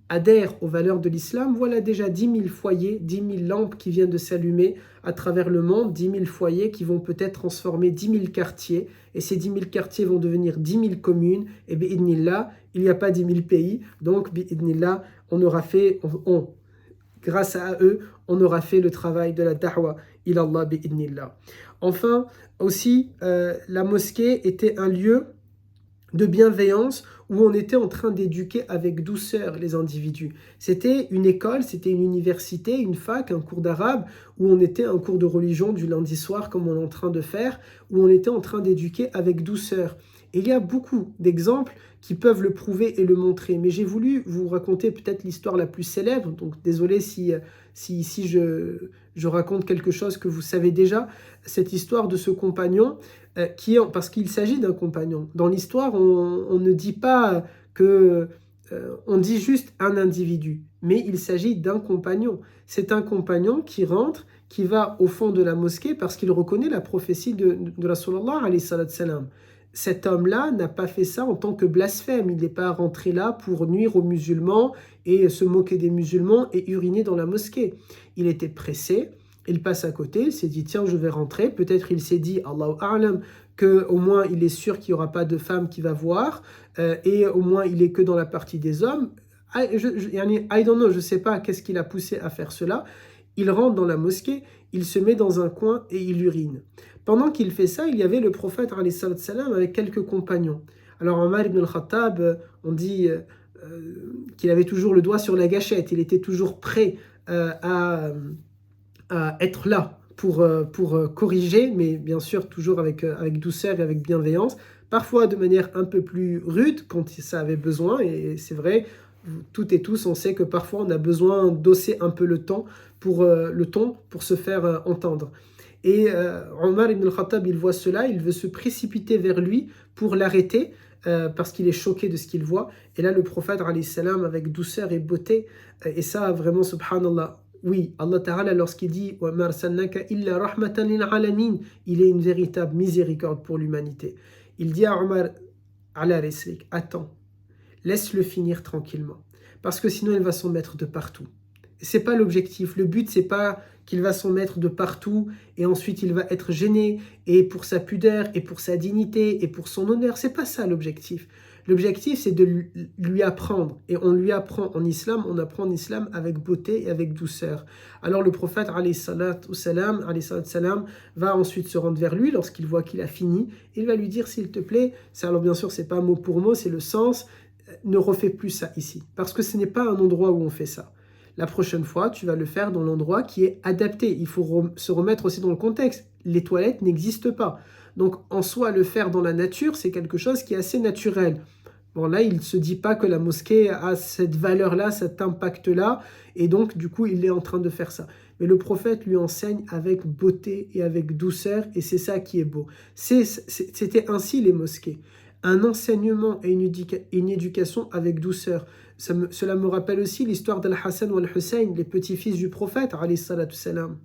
adhèrent aux valeurs de l'islam, voilà déjà 10 000 foyers, 10 000 lampes qui viennent de s'allumer à travers le monde, 10 000 foyers qui vont peut-être transformer 10 000 quartiers, et ces 10 000 quartiers vont devenir 10 000 communes, et bi'idnillah, il n'y a pas 10 000 pays, donc bi'idnillah, grâce à eux, on aura fait le travail de la da'wa, ilallah bi'idnillah. Enfin, aussi, la mosquée était un lieu de bienveillance où on était en train d'éduquer avec douceur les individus. C'était une école, c'était une université, une fac, un cours d'arabe, où on était un cours de religion du lundi soir comme on est en train de faire, où on était en train d'éduquer avec douceur. Et il y a beaucoup d'exemples qui peuvent le prouver et le montrer. Mais j'ai voulu vous raconter peut-être l'histoire la plus célèbre, donc désolé si je raconte quelque chose que vous savez déjà, cette histoire de ce compagnon, parce qu'il s'agit d'un compagnon. Dans l'histoire, on ne dit pas que on dit juste un individu, mais il s'agit d'un compagnon. C'est un compagnon qui rentre, qui va au fond de la mosquée parce qu'il reconnaît la prophétie de Rasulallah alayhi salatu salam. Cet homme-là n'a pas fait ça en tant que blasphème. Il n'est pas rentré là pour nuire aux musulmans et se moquer des musulmans et uriner dans la mosquée. Il était pressé, il passe à côté, il s'est dit tiens je vais rentrer. Peut-être il s'est dit Allahu a'lam qu'au moins il est sûr qu'il n'y aura pas de femme qui va voir et au moins il est que dans la partie des hommes. I don't know, je ne sais pas qu'est-ce qui l'a poussé à faire cela. Il rentre dans la mosquée, il se met dans un coin et il urine. Pendant qu'il fait ça, il y avait le prophète alayhi salam avec quelques compagnons. Alors Omar ibn al-Khattab, on dit qu'il avait toujours le doigt sur la gâchette, il était toujours prêt à être là pour corriger, mais bien sûr toujours avec douceur et avec bienveillance, parfois de manière un peu plus rude quand ça avait besoin, et c'est vrai, toutes et tous, on sait que parfois on a besoin d'osser un peu le ton pour se faire entendre. Et Omar ibn al-Khattab, il voit cela, il veut se précipiter vers lui pour l'arrêter, parce qu'il est choqué de ce qu'il voit. Et là, le prophète, alayhi salam, avec douceur et beauté, et ça, vraiment, subhanallah, oui, Allah Ta'ala, lorsqu'il dit « Wa ma arsalnaka illa rahmatan lil alamin », il est une véritable miséricorde pour l'humanité. Il dit à Omar, « Ala rislik, attends, laisse-le finir tranquillement, parce que sinon il va s'en mettre de partout. » C'est pas l'objectif. Le but, c'est pas qu'il va s'en mettre de partout et ensuite il va être gêné et pour sa pudeur et pour sa dignité et pour son honneur. C'est pas ça l'objectif. L'objectif, c'est de lui apprendre. Et on lui apprend en islam, on apprend en islam avec beauté et avec douceur. Alors le prophète, alayhi salatu salam, va ensuite se rendre vers lui lorsqu'il voit qu'il a fini. Il va lui dire, s'il te plaît, alors bien sûr, c'est pas mot pour mot, c'est le sens, ne refais plus ça ici. Parce que ce n'est pas un endroit où on fait ça. La prochaine fois, tu vas le faire dans l'endroit qui est adapté. Il faut se remettre aussi dans le contexte. Les toilettes n'existent pas. Donc, en soi, le faire dans la nature, c'est quelque chose qui est assez naturel. Bon, là, il ne se dit pas que la mosquée a cette valeur-là, cet impact-là, et donc, du coup, il est en train de faire ça. Mais le prophète lui enseigne avec beauté et avec douceur, et c'est ça qui est beau. C'était ainsi les mosquées. Un enseignement et une éducation avec douceur. Cela me rappelle aussi l'histoire d'Al-Hassan ou Al-Hussein, les petits-fils du prophète, alayhi salatu salam.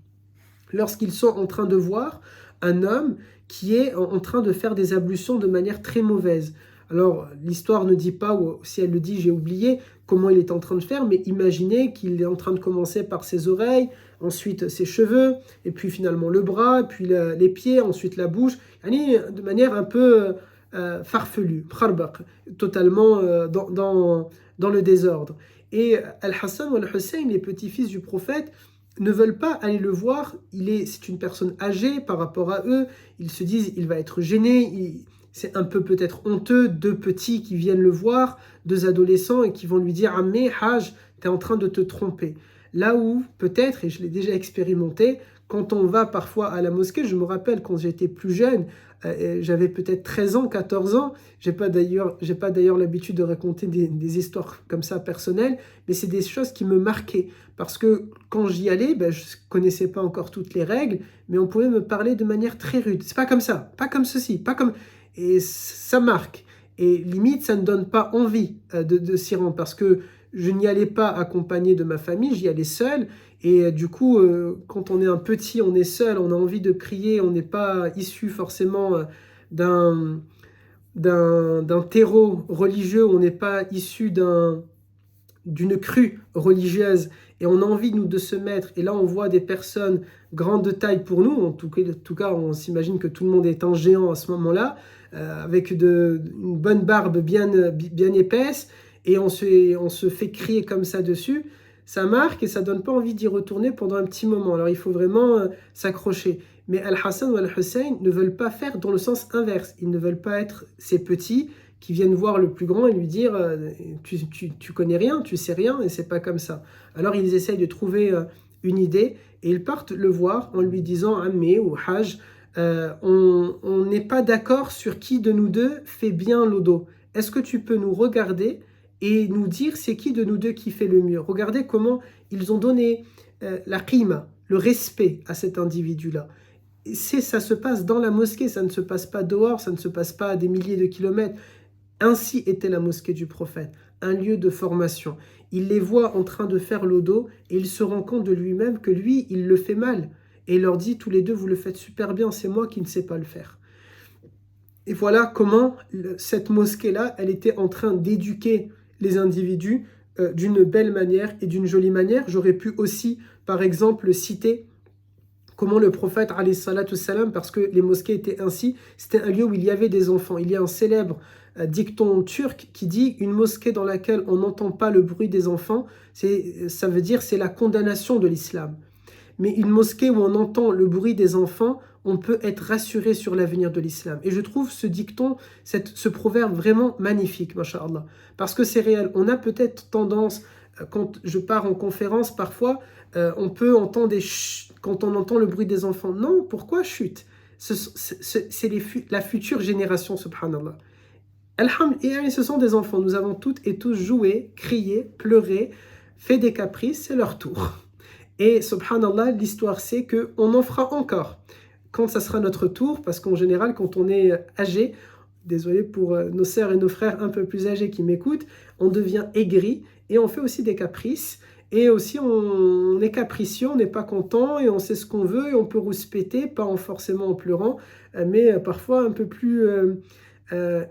Lorsqu'ils sont en train de voir un homme qui est en train de faire des ablutions de manière très mauvaise. Alors, l'histoire ne dit pas, ou si elle le dit, j'ai oublié comment il est en train de faire, mais imaginez qu'il est en train de commencer par ses oreilles, ensuite ses cheveux, et puis finalement le bras, puis les pieds, ensuite la bouche, de manière un peu farfelue, totalement dans le désordre. Et Al-Hassan ou Al-Hussein, les petits-fils du prophète, ne veulent pas aller le voir. C'est une personne âgée par rapport à eux. Ils se disent, il va être gêné. C'est un peu peut-être honteux, deux petits qui viennent le voir, deux adolescents, et qui vont lui dire « Ammé, Hajj, tu es en train de te tromper ». Là où, peut-être, et je l'ai déjà expérimenté, quand on va parfois à la mosquée, je me rappelle quand j'étais plus jeune, j'avais peut-être 13 ans, 14 ans, j'ai pas d'ailleurs l'habitude de raconter des histoires comme ça personnelles, mais c'est des choses qui me marquaient, parce que quand j'y allais, je connaissais pas encore toutes les règles, mais on pouvait me parler de manière très rude. C'est pas comme ça, pas comme ceci, pas comme... Et ça marque. Et limite, ça ne donne pas envie de s'y rendre, parce que je n'y allais pas accompagné de ma famille, j'y allais seul. Et du coup, quand on est un petit, on est seul, on a envie de crier, on n'est pas issu forcément d'un terreau religieux, on n'est pas issu d'une crue religieuse, et on a envie, nous, de se mettre. Et là, on voit des personnes grandes de taille pour nous, en tout cas, on s'imagine que tout le monde est un géant à ce moment-là, avec une bonne barbe bien épaisse, et on se fait crier comme ça dessus. Ça marque et ça donne pas envie d'y retourner pendant un petit moment. Alors il faut vraiment s'accrocher. Mais Al-Hassan ou Al-Hussein ne veulent pas faire dans le sens inverse. Ils ne veulent pas être ces petits qui viennent voir le plus grand et lui dire tu connais rien, tu sais rien, et c'est pas comme ça. Alors ils essayent de trouver une idée et ils partent le voir en lui disant Ammé ou Hajj, on n'est pas d'accord sur qui de nous deux fait bien l'odo. Est-ce que tu peux nous regarder et nous dire c'est qui de nous deux qui fait le mieux? Regardez comment ils ont donné la qima, le respect à cet individu-là. Ça se passe dans la mosquée, ça ne se passe pas dehors, ça ne se passe pas à des milliers de kilomètres. Ainsi était la mosquée du prophète. un lieu de formation. Il les voit en train de faire l'odo et il se rend compte de lui-même que lui, il le fait mal. Et il leur dit, tous les deux, vous le faites super bien, c'est moi qui ne sais pas le faire. Et voilà comment cette mosquée-là, elle était en train d'éduquer les individus d'une belle manière et d'une jolie manière. J'aurais pu aussi, par exemple, citer comment le prophète, alayhi salatu salam, parce que les mosquées étaient ainsi, c'était un lieu où il y avait des enfants. Il y a un célèbre dicton turc qui dit « Une mosquée dans laquelle on n'entend pas le bruit des enfants, ça veut dire c'est la condamnation de l'islam. Mais une mosquée où on entend le bruit des enfants, on peut être rassuré sur l'avenir de l'islam. » Et je trouve ce dicton, ce proverbe vraiment magnifique, masha'Allah. Parce que c'est réel. On a peut-être tendance, quand je pars en conférence, parfois, on peut entendre des chut quand on entend le bruit des enfants. Non, pourquoi chut? C'est la future génération, subhanallah. Et ce sont des enfants. Nous avons toutes et tous joué, crié, pleuré, fait des caprices, c'est leur tour. Et subhanallah, l'histoire c'est qu'on en fera encore quand ça sera notre tour, parce qu'en général, quand on est âgé, désolé pour nos sœurs et nos frères un peu plus âgés qui m'écoutent, on devient aigri et on fait aussi des caprices. Et aussi, on est capricieux, on n'est pas content et on sait ce qu'on veut et on peut rouspéter, pas forcément en pleurant, mais parfois un peu plus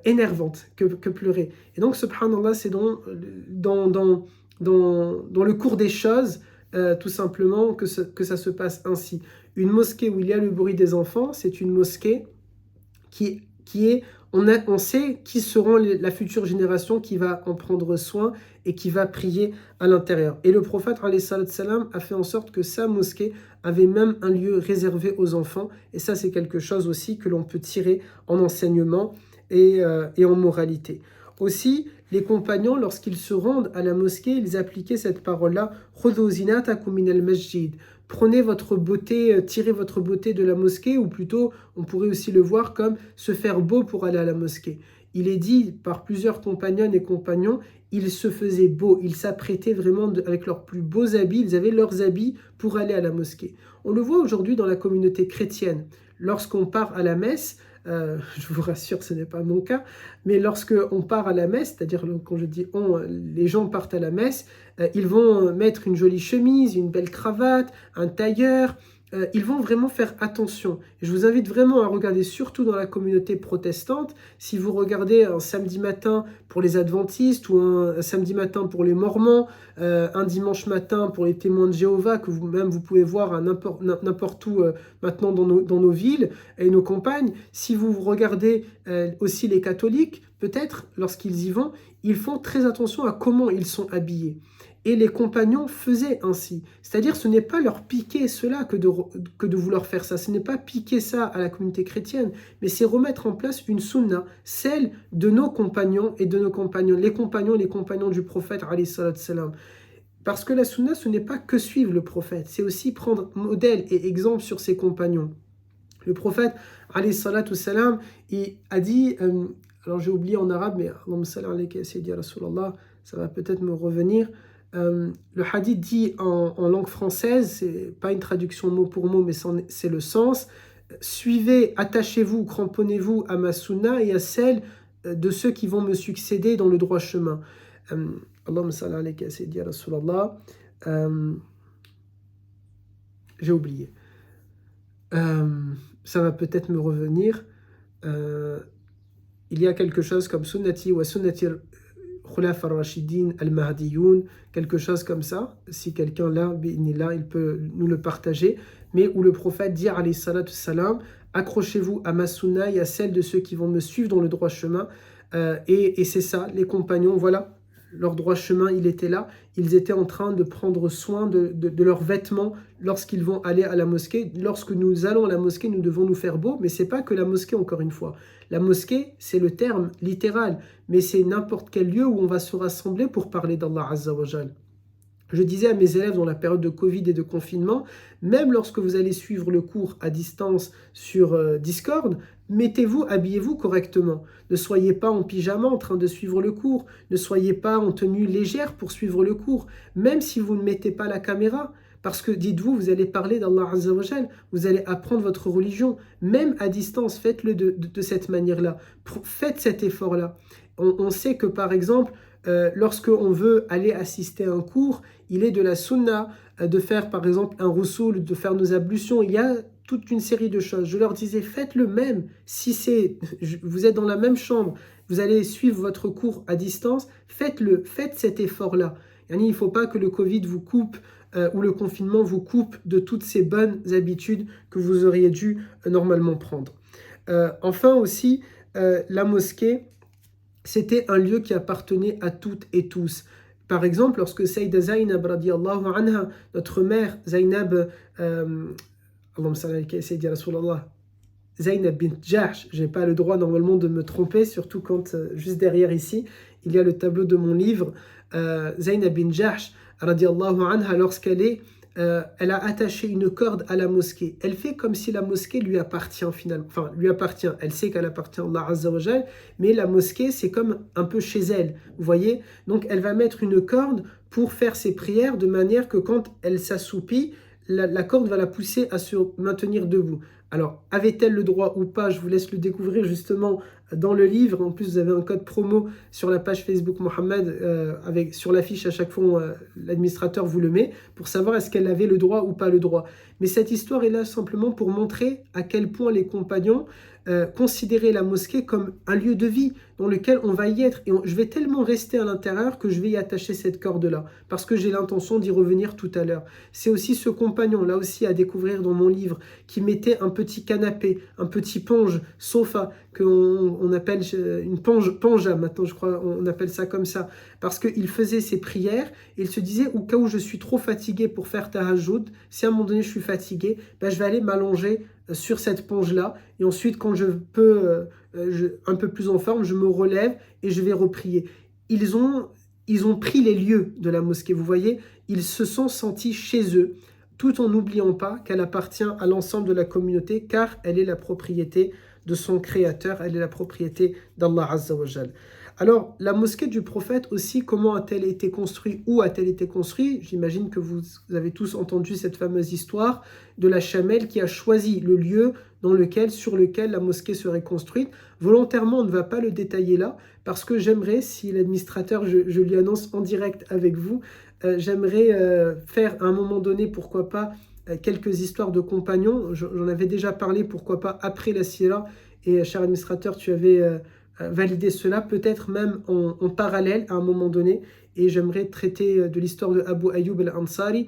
énervante que pleurer. Et donc, subhanallah, c'est dans le cours des choses, tout simplement, que ça se passe ainsi. Une mosquée où il y a le bruit des enfants, c'est une mosquée qui est... On sait qui seront la future génération qui va en prendre soin et qui va prier à l'intérieur. Et le prophète alayhi salam a fait en sorte que sa mosquée avait même un lieu réservé aux enfants. Et ça, c'est quelque chose aussi que l'on peut tirer en enseignement et en moralité. Aussi, les compagnons, lorsqu'ils se rendent à la mosquée, ils appliquaient cette parole-là « Khudhu zinatakum minal masjid » Prenez votre beauté, tirez votre beauté de la mosquée, ou plutôt, on pourrait aussi le voir comme se faire beau pour aller à la mosquée. Il est dit par plusieurs compagnonnes et compagnons, ils se faisaient beaux, ils s'apprêtaient vraiment avec leurs plus beaux habits, ils avaient leurs habits pour aller à la mosquée. On le voit aujourd'hui dans la communauté chrétienne. Lorsqu'on part à la messe, je vous rassure, ce n'est pas mon cas, mais lorsque on part à la messe, c'est-à-dire quand je dis on, les gens partent à la messe, ils vont mettre une jolie chemise, une belle cravate, un tailleur, ils vont vraiment faire attention. Et je vous invite vraiment à regarder, surtout dans la communauté protestante, si vous regardez un samedi matin pour les adventistes ou un samedi matin pour les mormons, un dimanche matin pour les témoins de Jéhovah, que vous pouvez voir à n'importe où maintenant dans nos villes et nos campagnes. Si vous regardez aussi les catholiques, peut-être lorsqu'ils y vont, ils font très attention à comment ils sont habillés. Et les compagnons faisaient ainsi. C'est-à-dire, ce n'est pas leur piquer cela que de vouloir faire ça. Ce n'est pas piquer ça à la communauté chrétienne, mais c'est remettre en place une sunna, celle de nos compagnons et de nos compagnons, les compagnons et les compagnons du prophète, alayhi salam. Parce que la sunna, ce n'est pas que suivre le prophète, c'est aussi prendre modèle et exemple sur ses compagnons. Le prophète, alayhi salam, il a dit, alors j'ai oublié en arabe, mais Allahumma salli alayka sayyidi Rasulallah, ça va peut-être me revenir. Le hadith dit en langue française, c'est pas une traduction mot pour mot, mais c'est le sens. Suivez, attachez-vous, cramponnez-vous à ma sunna et à celle de ceux qui vont me succéder dans le droit chemin. Allahumma salli alayka sayyidi Rasulallah. J'ai oublié. Ça va peut-être me revenir. Il y a quelque chose comme sunnati wa sunnati Khulaf al-Rashidin al-Mahdiyoun, quelque chose comme ça. Si quelqu'un là, il peut nous le partager. Mais où le prophète dit, alayhi salatu salam, accrochez-vous à ma sunna et à celle de ceux qui vont me suivre dans le droit chemin. Et c'est ça, les compagnons, voilà, leur droit chemin, il était là. Ils étaient en train de prendre soin de leurs vêtements lorsqu'ils vont aller à la mosquée. Lorsque nous allons à la mosquée, nous devons nous faire beau, mais c'est pas que la mosquée, encore une fois. La mosquée, c'est le terme littéral, mais c'est n'importe quel lieu où on va se rassembler pour parler d'Allah Azza wa Jal. Je disais à mes élèves dans la période de Covid et de confinement, même lorsque vous allez suivre le cours à distance sur Discord, habillez-vous correctement. Ne soyez pas en pyjama en train de suivre le cours. Ne soyez pas en tenue légère pour suivre le cours. Même si vous ne mettez pas la caméra. Parce que dites-vous, vous allez parler d'Allah Azza wa Jal, vous allez apprendre votre religion. Même à distance, faites-le de cette manière-là. Faites cet effort-là. On sait que par exemple, Lorsqu'on veut aller assister à un cours, il est de la sunna de faire par exemple un roussoul, de faire nos ablutions. Il y a toute une série de choses. Je leur disais, faites-le même. Si vous êtes dans la même chambre, vous allez suivre votre cours à distance, faites-le, faites cet effort-là. Il ne faut pas que le Covid vous coupe ou le confinement vous coupe de toutes ces bonnes habitudes que vous auriez dû normalement prendre. Enfin aussi, la mosquée, c'était un lieu qui appartenait à toutes et tous. Par exemple, lorsque Sayyida Zainab, radiallahu anha, notre mère Zainab, Allahumma salli alayka Sayyidi Rasulallah, Zainab bint Jahsh, je n'ai pas le droit normalement de me tromper, surtout quand juste derrière ici, il y a le tableau de mon livre, Zainab bint Jahsh, radiallahu anha, elle a attaché une corde à la mosquée. Elle fait comme si la mosquée lui appartient finalement. Enfin, lui appartient. Elle sait qu'elle appartient à Allah Azza wa Jal, mais la mosquée, c'est comme un peu chez elle. Vous voyez? Donc, elle va mettre une corde pour faire ses prières de manière que quand elle s'assoupit, la corde va la pousser à se maintenir debout. Alors, avait-elle le droit ou pas? Je vous laisse le découvrir justement dans le livre. En plus, vous avez un code promo sur la page Facebook Mohammed, sur l'affiche à chaque fois, l'administrateur vous le met, pour savoir est-ce qu'elle avait le droit ou pas le droit. Mais cette histoire est là simplement pour montrer à quel point les compagnons considéraient la mosquée comme un lieu de vie dans lequel on va y être. Et je vais tellement rester à l'intérieur que je vais y attacher cette corde-là, parce que j'ai l'intention d'y revenir tout à l'heure. C'est aussi ce compagnon, là aussi à découvrir dans mon livre, qui mettait un petit canapé, un petit ponge, sofa, qu'on appelle une panja, maintenant je crois on appelle ça comme ça, parce qu'il faisait ses prières, et il se disait, au cas où je suis trop fatigué pour faire tahajjud, si à un moment donné je suis fatigué, ben je vais aller m'allonger sur cette ponge-là, et ensuite quand je peux, un peu plus en forme, je me relève et je vais reprier. Ils ont pris les lieux de la mosquée, vous voyez, ils se sont sentis chez eux, tout en n'oubliant pas qu'elle appartient à l'ensemble de la communauté, car elle est la propriété de son créateur, elle est la propriété d'Allah Azza wa Jal. Alors, la mosquée du prophète aussi, comment a-t-elle été construite? Où a-t-elle été construite? J'imagine que vous avez tous entendu cette fameuse histoire de la chamelle qui a choisi le lieu sur lequel la mosquée serait construite. Volontairement, on ne va pas le détailler là, parce que j'aimerais, si l'administrateur, je lui annonce en direct avec vous, j'aimerais faire à un moment donné, pourquoi pas, quelques histoires de compagnons. J'en avais déjà parlé, pourquoi pas, après la sira. Et cher administrateur, tu avais validé cela, peut-être même en parallèle à un moment donné. Et j'aimerais traiter de l'histoire de Abu Ayyub al-Ansari,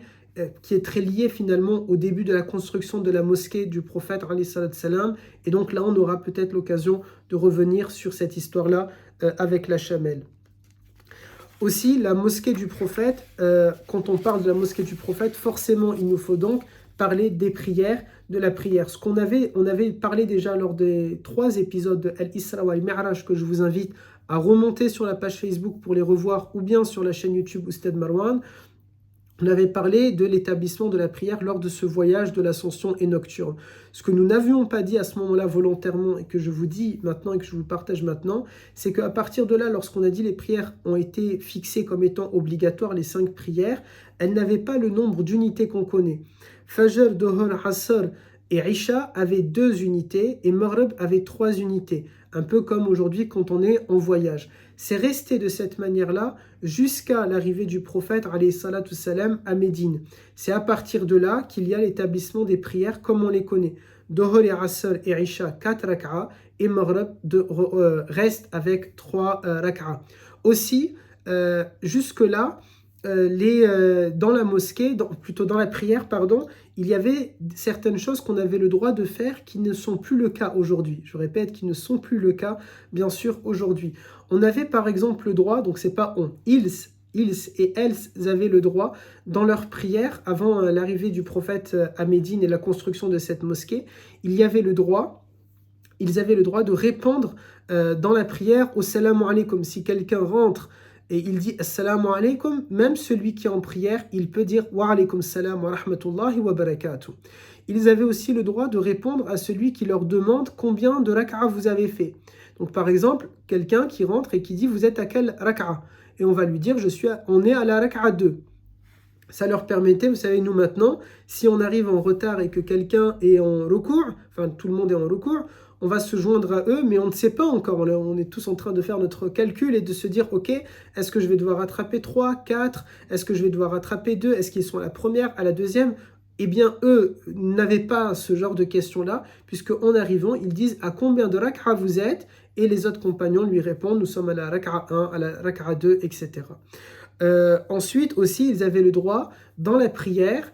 qui est très liée finalement au début de la construction de la mosquée du prophète, alayhi salatu salam. Et donc là, on aura peut-être l'occasion de revenir sur cette histoire-là avec la chamelle. Aussi, la mosquée du prophète, quand on parle de la mosquée du prophète, forcément, il nous faut donc parler des prières, de la prière. On avait parlé déjà lors des 3 épisodes de Al-Isra wa Al-Mi'raj que je vous invite à remonter sur la page Facebook pour les revoir ou bien sur la chaîne YouTube Oustad Marwan. On avait parlé de l'établissement de la prière lors de ce voyage de l'ascension et nocturne. Ce que nous n'avions pas dit à ce moment-là volontairement et que je vous dis maintenant et que je vous partage maintenant, c'est qu'à partir de là, lorsqu'on a dit les prières ont été fixées comme étant obligatoires, les 5 prières, elles n'avaient pas le nombre d'unités qu'on connaît. Fajr, Dohor, Asr et Isha avaient 2 unités et Maghrib avait 3 unités. Un peu comme aujourd'hui quand on est en voyage. C'est resté de cette manière-là jusqu'à l'arrivée du prophète alayhi salatu salam à Médine. C'est à partir de là qu'il y a l'établissement des prières comme on les connaît. Dohor et Asr et Isha 4 rak'a et Maghrib reste avec 3 rak'a. Aussi, jusque-là, dans la mosquée, plutôt dans la prière, pardon, il y avait certaines choses qu'on avait le droit de faire qui ne sont plus le cas aujourd'hui. Je répète, qui ne sont plus le cas, bien sûr, aujourd'hui. On avait par exemple le droit, donc c'est pas on, ils et elles avaient le droit, dans leur prière, avant l'arrivée du prophète à Médine et la construction de cette mosquée, ils avaient le droit de répondre dans la prière au salam alaykum. Si quelqu'un rentre et il dit assalamu alaykum, même celui qui est en prière, il peut dire wa alaykum salam wa rahmatullahi wa barakatuh. Ils avaient aussi le droit de répondre à celui qui leur demande combien de rak'a vous avez fait. Donc par exemple, quelqu'un qui rentre et qui dit vous êtes à quel rak'a? Et on va lui dire on est à la rak'a 2. Ça leur permettait, vous savez, nous maintenant, si on arrive en retard et que quelqu'un est en recours, enfin tout le monde est en recours, on va se joindre à eux, mais on ne sait pas encore. On est tous en train de faire notre calcul et de se dire, ok, est-ce que je vais devoir rattraper 3, 4? Est-ce que je vais devoir rattraper 2? Est-ce qu'ils sont à la première, à la deuxième? Eh bien, eux n'avaient pas ce genre de questions-là, puisque en arrivant, ils disent à combien de rak'a vous êtes? Et les autres compagnons lui répondent, nous sommes à la rak'a 1, à la rak'a 2, etc. Ensuite aussi, ils avaient le droit, dans la prière,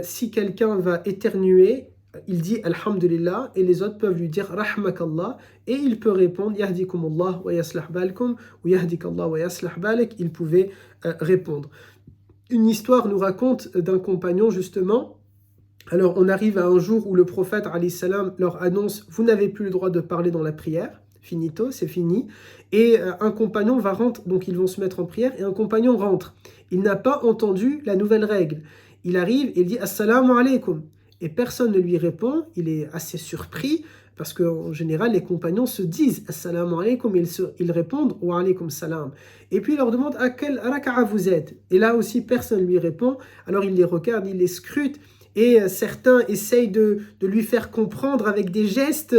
si quelqu'un va éternuer, il dit Alhamdulillah et les autres peuvent lui dire Rahmakallah et il peut répondre Yahdikumullah wa yaslah balkum ou Yahdikallah wa yaslah balik. Il pouvait répondre. Une histoire nous raconte d'un compagnon justement. Alors on arrive à un jour où le prophète alayhi salam leur annonce vous n'avez plus le droit de parler dans la prière. Finito, c'est fini. Et un compagnon va rentrer, donc ils vont se mettre en prière, et un compagnon rentre. Il n'a pas entendu la nouvelle règle. Il arrive et il dit Assalamu alaikum. Et personne ne lui répond. Il est assez surpris, parce qu'en général, les compagnons se disent Assalamu alaikum, et ils répondent Wa alaikum salam. Et puis il leur demande à quelle raka'a vous êtes. Et là aussi, personne ne lui répond. Alors il les regarde, il les scrute, et certains essayent de lui faire comprendre avec des gestes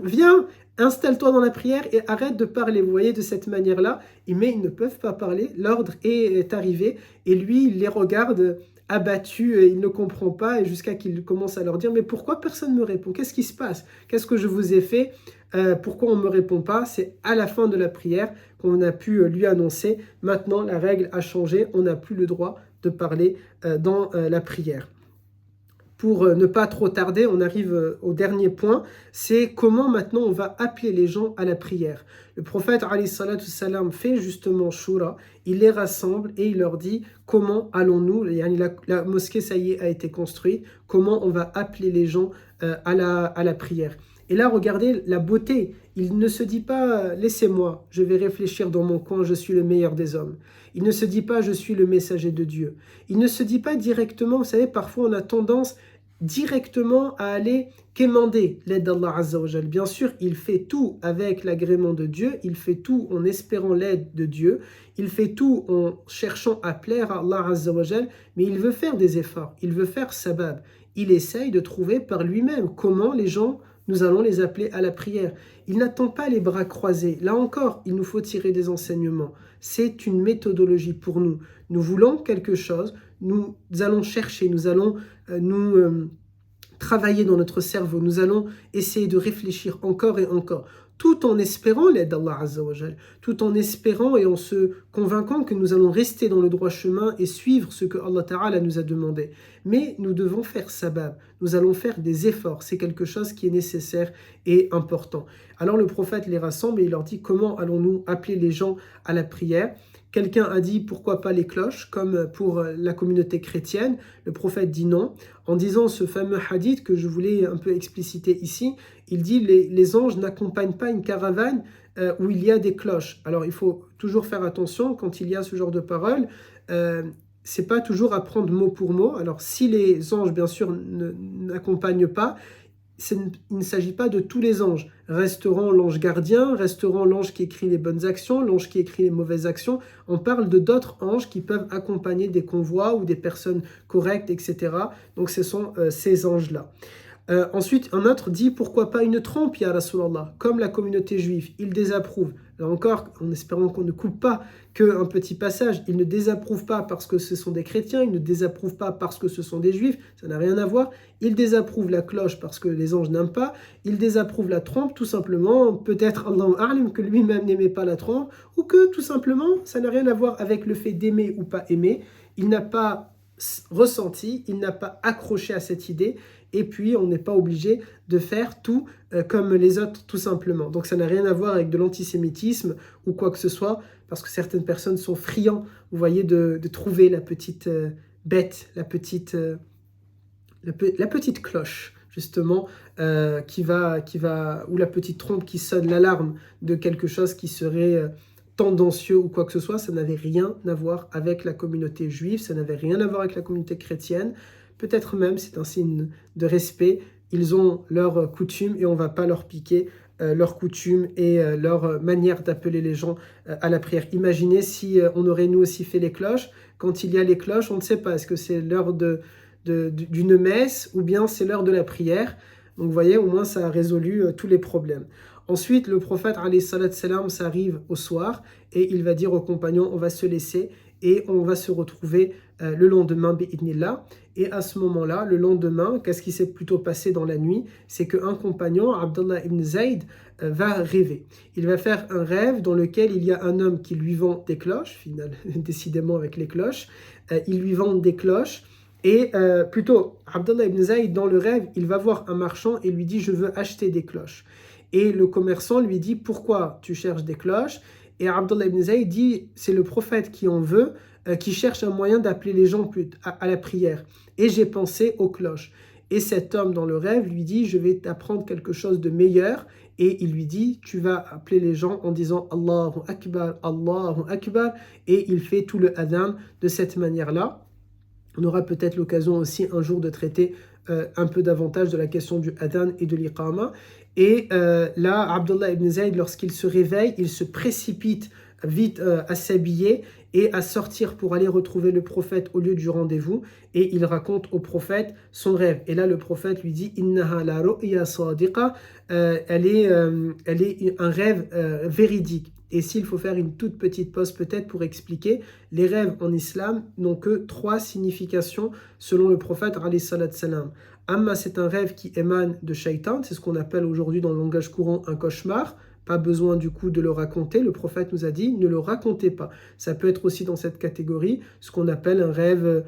viens, installe-toi dans la prière et arrête de parler. Vous voyez, de cette manière-là, mais ils ne peuvent pas parler. L'ordre est arrivé et lui, il les regarde abattus, il ne comprend pas et jusqu'à qu'il commence à leur dire mais pourquoi personne ne me répond? Qu'est-ce qui se passe? Qu'est-ce que je vous ai fait? Pourquoi on ne me répond pas? C'est à la fin de la prière qu'on a pu lui annoncer. Maintenant, la règle a changé. On n'a plus le droit de parler dans la prière. Pour ne pas trop tarder, on arrive au dernier point, c'est comment maintenant on va appeler les gens à la prière. Le prophète alayhi salatu salam fait justement shura, il les rassemble et il leur dit comment allons-nous, la mosquée ça y est a été construite, comment on va appeler les gens à la prière. Et là, regardez la beauté. Il ne se dit pas « Laissez-moi, je vais réfléchir dans mon coin, je suis le meilleur des hommes ». Il ne se dit pas « Je suis le messager de Dieu ». Il ne se dit pas directement, vous savez, parfois on a tendance directement à aller quémander l'aide d'Allah Azza wa Jal. Bien sûr, il fait tout avec l'agrément de Dieu, il fait tout en espérant l'aide de Dieu, il fait tout en cherchant à plaire à Allah Azza wa Jal, mais il veut faire des efforts, il veut faire sabab. Il essaye de trouver par lui-même comment les gens nous allons les appeler à la prière. Il n'attend pas les bras croisés. Là encore, il nous faut tirer des enseignements. C'est une méthodologie pour nous. Nous voulons quelque chose, nous allons chercher, nous allons travailler dans notre cerveau, nous allons essayer de réfléchir encore et encore, tout en espérant l'aide d'Allah Azza wa Jal, tout en espérant et en se convainquant que nous allons rester dans le droit chemin et suivre ce que Allah Ta'ala nous a demandé. Mais nous devons faire sabab, nous allons faire des efforts, c'est quelque chose qui est nécessaire et important. Alors le prophète les rassemble et il leur dit comment allons-nous appeler les gens à la prière. Quelqu'un a dit pourquoi pas les cloches, comme pour la communauté chrétienne. Le prophète dit non. En disant ce fameux hadith que je voulais un peu expliciter ici, il dit les anges n'accompagnent pas une caravane où il y a des cloches. Alors il faut toujours faire attention quand il y a ce genre de paroles. C'est pas toujours à prendre mot pour mot. Alors si les anges bien sûr n'accompagnent pas, il ne s'agit pas de tous les anges. Resteront l'ange gardien, resteront l'ange qui écrit les bonnes actions, l'ange qui écrit les mauvaises actions. On parle de d'autres anges qui peuvent accompagner des convois ou des personnes correctes, etc. Donc ce sont ces anges-là. Ensuite, un autre dit, pourquoi pas une trompe, ya Rasulallah, comme la communauté juive, il désapprouve. Là encore, en espérant qu'on ne coupe pas qu'un petit passage, il ne désapprouve pas parce que ce sont des chrétiens, il ne désapprouve pas parce que ce sont des juifs, ça n'a rien à voir. Il désapprouve la cloche parce que les anges n'aiment pas, il désapprouve la trompe tout simplement, peut-être Allahu A'lam que lui-même n'aimait pas la trompe, ou que tout simplement, ça n'a rien à voir avec le fait d'aimer ou pas aimer, il n'a pas ressenti, il n'a pas accroché à cette idée, et puis on n'est pas obligé de faire tout comme les autres tout simplement. Donc ça n'a rien à voir avec de l'antisémitisme ou quoi que ce soit, parce que certaines personnes sont friands, vous voyez, de trouver la petite bête, la petite cloche justement qui va, ou la petite trompe qui sonne l'alarme de quelque chose qui serait tendancieux ou quoi que ce soit. Ça n'avait rien à voir avec la communauté juive, ça n'avait rien à voir avec la communauté chrétienne. Peut-être même, c'est un signe de respect, ils ont leurs coutumes et on ne va pas leur piquer leurs coutumes et leur manière d'appeler les gens à la prière. Imaginez si on aurait nous aussi fait les cloches. Quand il y a les cloches, on ne sait pas, est-ce que c'est l'heure d'une messe ou bien c'est l'heure de la prière? Donc vous voyez, au moins ça a résolu tous les problèmes. Ensuite, le prophète, alayhi salat salam, ça arrive au soir et il va dire aux compagnons, on va se laisser et on va se retrouver le lendemain, bi'idnillah. Et à ce moment-là, le lendemain, qu'est-ce qui s'est plutôt passé dans la nuit? C'est qu'un compagnon, Abdullah ibn Zayd, va rêver. Il va faire un rêve dans lequel il y a un homme qui lui vend des cloches, finalement, décidément avec les cloches, il lui vend des cloches. Et plutôt, Abdullah ibn Zayd, dans le rêve, il va voir un marchand et lui dit « je veux acheter des cloches ». Et le commerçant lui dit « pourquoi tu cherches des cloches ?» Et Abdullah ibn Zayd dit « c'est le prophète qui en veut, qui cherche un moyen d'appeler les gens à la prière. Et j'ai pensé aux cloches. » Et cet homme dans le rêve lui dit « je vais t'apprendre quelque chose de meilleur. » Et il lui dit « tu vas appeler les gens en disant Allahu Akbar, Allahu Akbar. » Et il fait tout le adhan de cette manière-là. On aura peut-être l'occasion aussi un jour de traiter un peu davantage de la question du adhan et de l'iqama. Et là, Abdullah ibn Zayd, lorsqu'il se réveille, il se précipite vite à s'habiller et à sortir pour aller retrouver le prophète au lieu du rendez-vous. Et il raconte au prophète son rêve. Et là, le prophète lui dit « Innaha la ru'ya sadiqa » elle est un rêve véridique. Et s'il faut faire une toute petite pause peut-être pour expliquer, les rêves en islam n'ont que 3 significations selon le prophète alayhi salat salam. Amma, c'est un rêve qui émane de shaitan, c'est ce qu'on appelle aujourd'hui dans le langage courant un cauchemar. Pas besoin du coup de le raconter, le prophète nous a dit ne le racontez pas. Ça peut être aussi dans cette catégorie ce qu'on appelle un rêve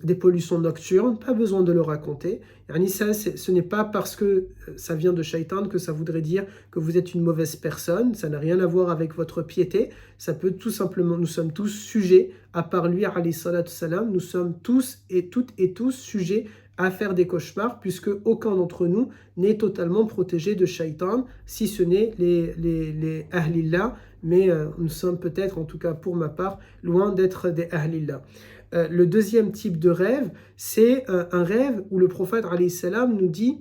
des pollutions nocturnes, pas besoin de le raconter. Yani ça, ce n'est pas parce que ça vient de shaitan que ça voudrait dire que vous êtes une mauvaise personne, ça n'a rien à voir avec votre piété, ça peut tout simplement, nous sommes tous sujets, à part lui alayhi salatu salam, nous sommes tous et toutes et tous sujets à faire des cauchemars, puisque aucun d'entre nous n'est totalement protégé de shaitan, si ce n'est les ahlillah, mais nous sommes peut-être, en tout cas pour ma part, loin d'être des ahlillah. Le deuxième type de rêve, c'est un rêve où le prophète alayhi salam nous dit,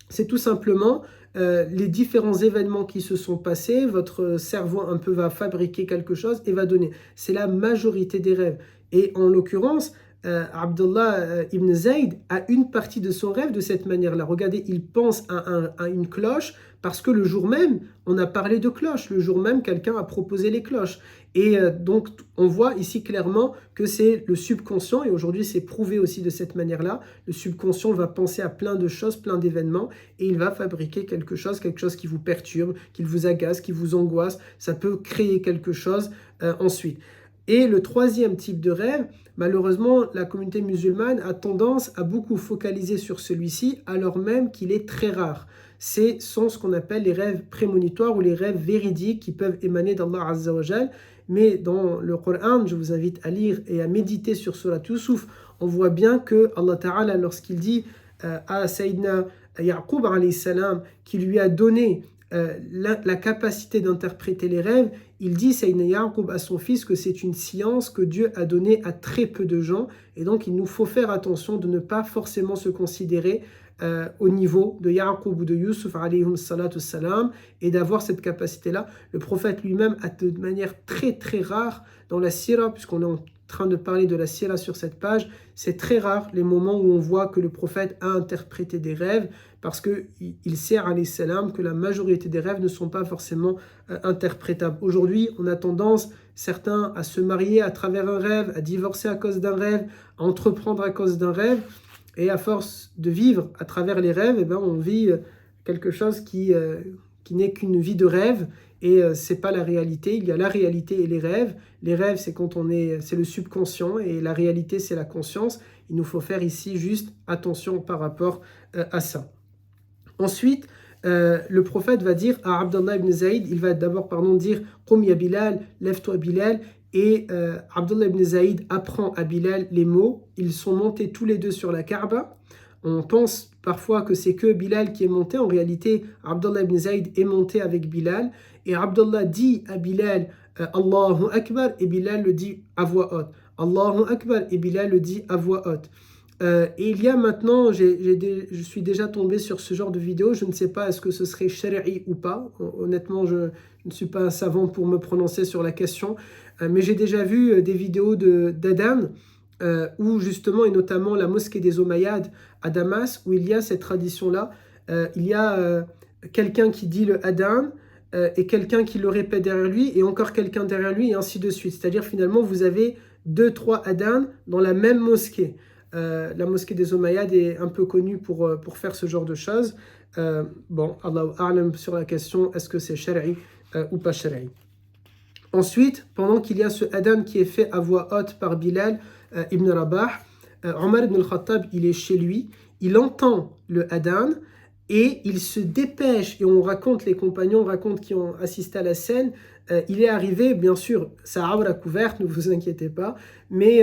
c'est tout simplement les différents événements qui se sont passés, votre cerveau un peu va fabriquer quelque chose et va donner. C'est la majorité des rêves. Et en l'occurrence, Abdullah ibn Zayd a une partie de son rêve de cette manière-là. Regardez, il pense à une cloche parce que le jour même, on a parlé de cloches. Le jour même, quelqu'un a proposé les cloches. Et donc, on voit ici clairement que c'est le subconscient, et aujourd'hui c'est prouvé aussi de cette manière-là, le subconscient va penser à plein de choses, plein d'événements, et il va fabriquer quelque chose qui vous perturbe, qui vous agace, qui vous angoisse. Ça peut créer quelque chose ensuite. Et le troisième type de rêve, malheureusement, la communauté musulmane a tendance à beaucoup focaliser sur celui-ci, alors même qu'il est très rare. Ce sont ce qu'on appelle les rêves prémonitoires ou les rêves véridiques qui peuvent émaner d'Allah Azza wa Jal. Mais dans le Coran, je vous invite à lire et à méditer sur Surat Yusuf, on voit bien que Allah Ta'ala, lorsqu'il dit à Sayyidina Yaqub alayhi salam, qui lui a donné la capacité d'interpréter les rêves, il dit Sayyidina Yaqub à son fils que c'est une science que Dieu a donnée à très peu de gens, et donc il nous faut faire attention de ne pas forcément se considérer au niveau de Yaqub ou de Yusuf alayhim salatu salam, et d'avoir cette capacité-là. Le prophète lui-même a de manière très très rare dans la sira, puisqu'on est en train de parler de la sira sur cette page, c'est très rare les moments où on voit que le prophète a interprété des rêves, parce qu'il sait alayhi salam que la majorité des rêves ne sont pas forcément interprétables. Aujourd'hui, on a tendance, certains, à se marier à travers un rêve, à divorcer à cause d'un rêve, à entreprendre à cause d'un rêve, et à force de vivre à travers les rêves, eh ben, on vit quelque chose qui n'est qu'une vie de rêve, et c'est pas la réalité. Il y a la réalité et les rêves. Les rêves, c'est c'est le subconscient, et la réalité, c'est la conscience. Il nous faut faire ici juste attention par rapport à ça. Ensuite, le prophète va dire à Abdullah ibn Zayd, il va d'abord dire « Qum ya Bilal, lève-toi Bilal », et Abdullah ibn Zayd apprend à Bilal les mots. Ils sont montés tous les deux sur la Kaaba. On pense parfois que c'est que Bilal qui est monté. En réalité, Abdullah ibn Zayd est monté avec Bilal. Et Abdullah dit à Bilal Allahu Akbar, et Bilal le dit à voix haute. Allahu Akbar, et Bilal le dit à voix haute. Et il y a maintenant, je suis déjà tombé sur ce genre de vidéo. Je ne sais pas est-ce que ce serait shari'i ou pas. Honnêtement, je ne suis pas un savant pour me prononcer sur la question. Mais j'ai déjà vu des vidéos d'Adhan où justement, et notamment la mosquée des Omeyyades à Damas, où il y a cette tradition-là il y a quelqu'un qui dit le adhan et quelqu'un qui le répète derrière lui et encore quelqu'un derrière lui et ainsi de suite. C'est-à-dire finalement vous avez 2-3 adhan dans la même mosquée. La mosquée des Omeyyades est un peu connue pour faire ce genre de choses. Bon, Allahu A'lam sur la question est-ce que c'est shari'i ou pas shari'i. Ensuite, pendant qu'il y a ce adhan qui est fait à voix haute par Bilal ibn Rabah, Omar ibn al-Khattab, il est chez lui, il entend le adhan et il se dépêche, et on raconte, les compagnons racontent qui ont assisté à la scène, il est arrivé, bien sûr, sa awra couverte, ne vous inquiétez pas, mais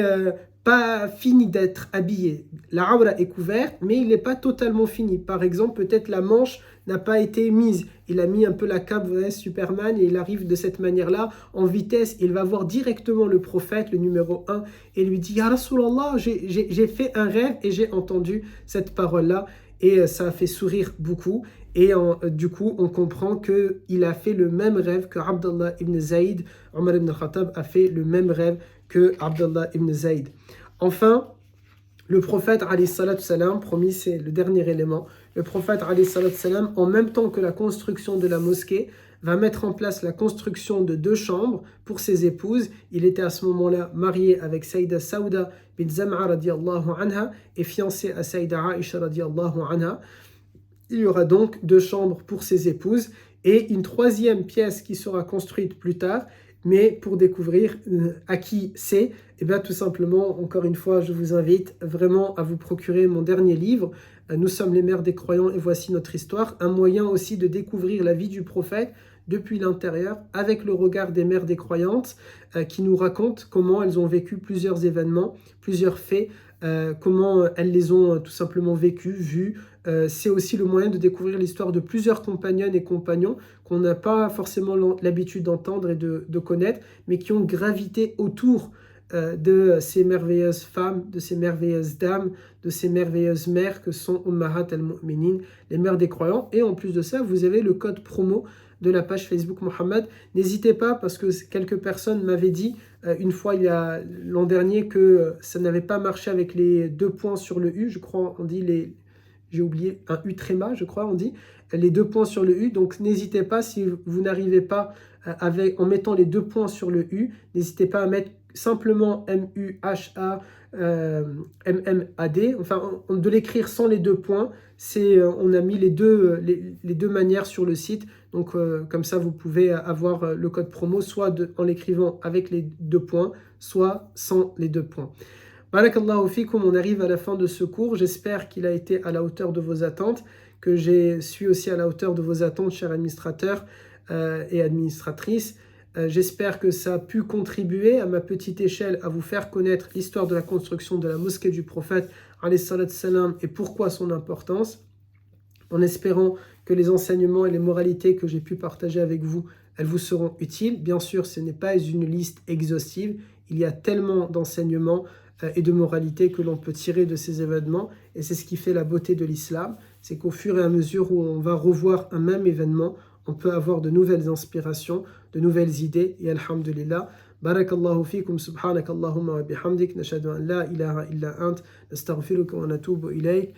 pas fini d'être habillé. La awra est couverte, mais il n'est pas totalement fini. Par exemple, peut-être la manche n'a pas été mise. Il a mis un peu la cape, vous voyez, Superman, et il arrive de cette manière-là, en vitesse. Il va voir directement le prophète, le numéro 1, et lui dit « Ya Rasulallah, j'ai fait un rêve et j'ai entendu cette parole-là. » Et ça a fait sourire beaucoup. Et du coup, on comprend qu'il a fait le même rêve que Abdallah ibn Zayd. Omar ibn Khattab a fait le même rêve que Abdallah ibn Zayd. Enfin, le prophète, alayhi salatu salam, promis, c'est le dernier élément, le prophète, alayhi salatu salam, en même temps que la construction de la mosquée, va mettre en place la construction de 2 chambres pour ses épouses. Il était à ce moment-là marié avec Saïda Saouda bin Zam'a radiyallahu anha et fiancé à Saïda Aisha radiyallahu anha. Il y aura donc 2 chambres pour ses épouses et une 3e pièce qui sera construite plus tard. Mais pour découvrir à qui c'est, et bien tout simplement, encore une fois, je vous invite vraiment à vous procurer mon dernier livre, Nous sommes les mères des croyants et voici notre histoire, un moyen aussi de découvrir la vie du prophète depuis l'intérieur, avec le regard des mères des croyantes, qui nous racontent comment elles ont vécu plusieurs événements, plusieurs faits, comment elles les ont tout simplement vécus, vus. C'est aussi le moyen de découvrir l'histoire de plusieurs compagnonnes et compagnons qu'on n'a pas forcément l'habitude d'entendre et de connaître, mais qui ont gravité autour de ces merveilleuses femmes, de ces merveilleuses dames, de ces merveilleuses mères que sont Ummahat al-Mu'minin, les mères des croyants. Et en plus de ça, vous avez le code promo de la page Facebook Mohammed. N'hésitez pas, parce que quelques personnes m'avaient dit une fois l'an dernier que ça n'avait pas marché avec les 2 points sur le U, je crois on dit j'ai oublié, un U tréma, je crois on dit, les 2 points sur le U. Donc n'hésitez pas, si vous n'arrivez pas en mettant les 2 points sur le U, n'hésitez pas à mettre simplement M-U-H-A, M-M-A-D, enfin de l'écrire sans les 2 points. On a mis les deux manières sur le site, donc comme ça vous pouvez avoir le code promo soit en l'écrivant avec les 2 points, soit sans les 2 points. Barakallahu fikum, on arrive à la fin de ce cours. J'espère qu'il a été à la hauteur de vos attentes, que je suis aussi à la hauteur de vos attentes, chers administrateurs et administratrices. J'espère que ça a pu contribuer à ma petite échelle à vous faire connaître l'histoire de la construction de la mosquée du prophète alayhi salatu salam et pourquoi son importance, en espérant que les enseignements et les moralités que j'ai pu partager avec vous, elles vous seront utiles. Bien sûr, ce n'est pas une liste exhaustive, il y a tellement d'enseignements et de moralités que l'on peut tirer de ces événements, et c'est ce qui fait la beauté de l'islam, c'est qu'au fur et à mesure où on va revoir un même événement, on peut avoir de nouvelles inspirations, de nouvelles idées, et alhamdulillah. Barakallahu fikum, subhanakallahumma wa bihamdik, nashhadu an la ilaha illa ant, nastaghfiruka wa natubu ilayk.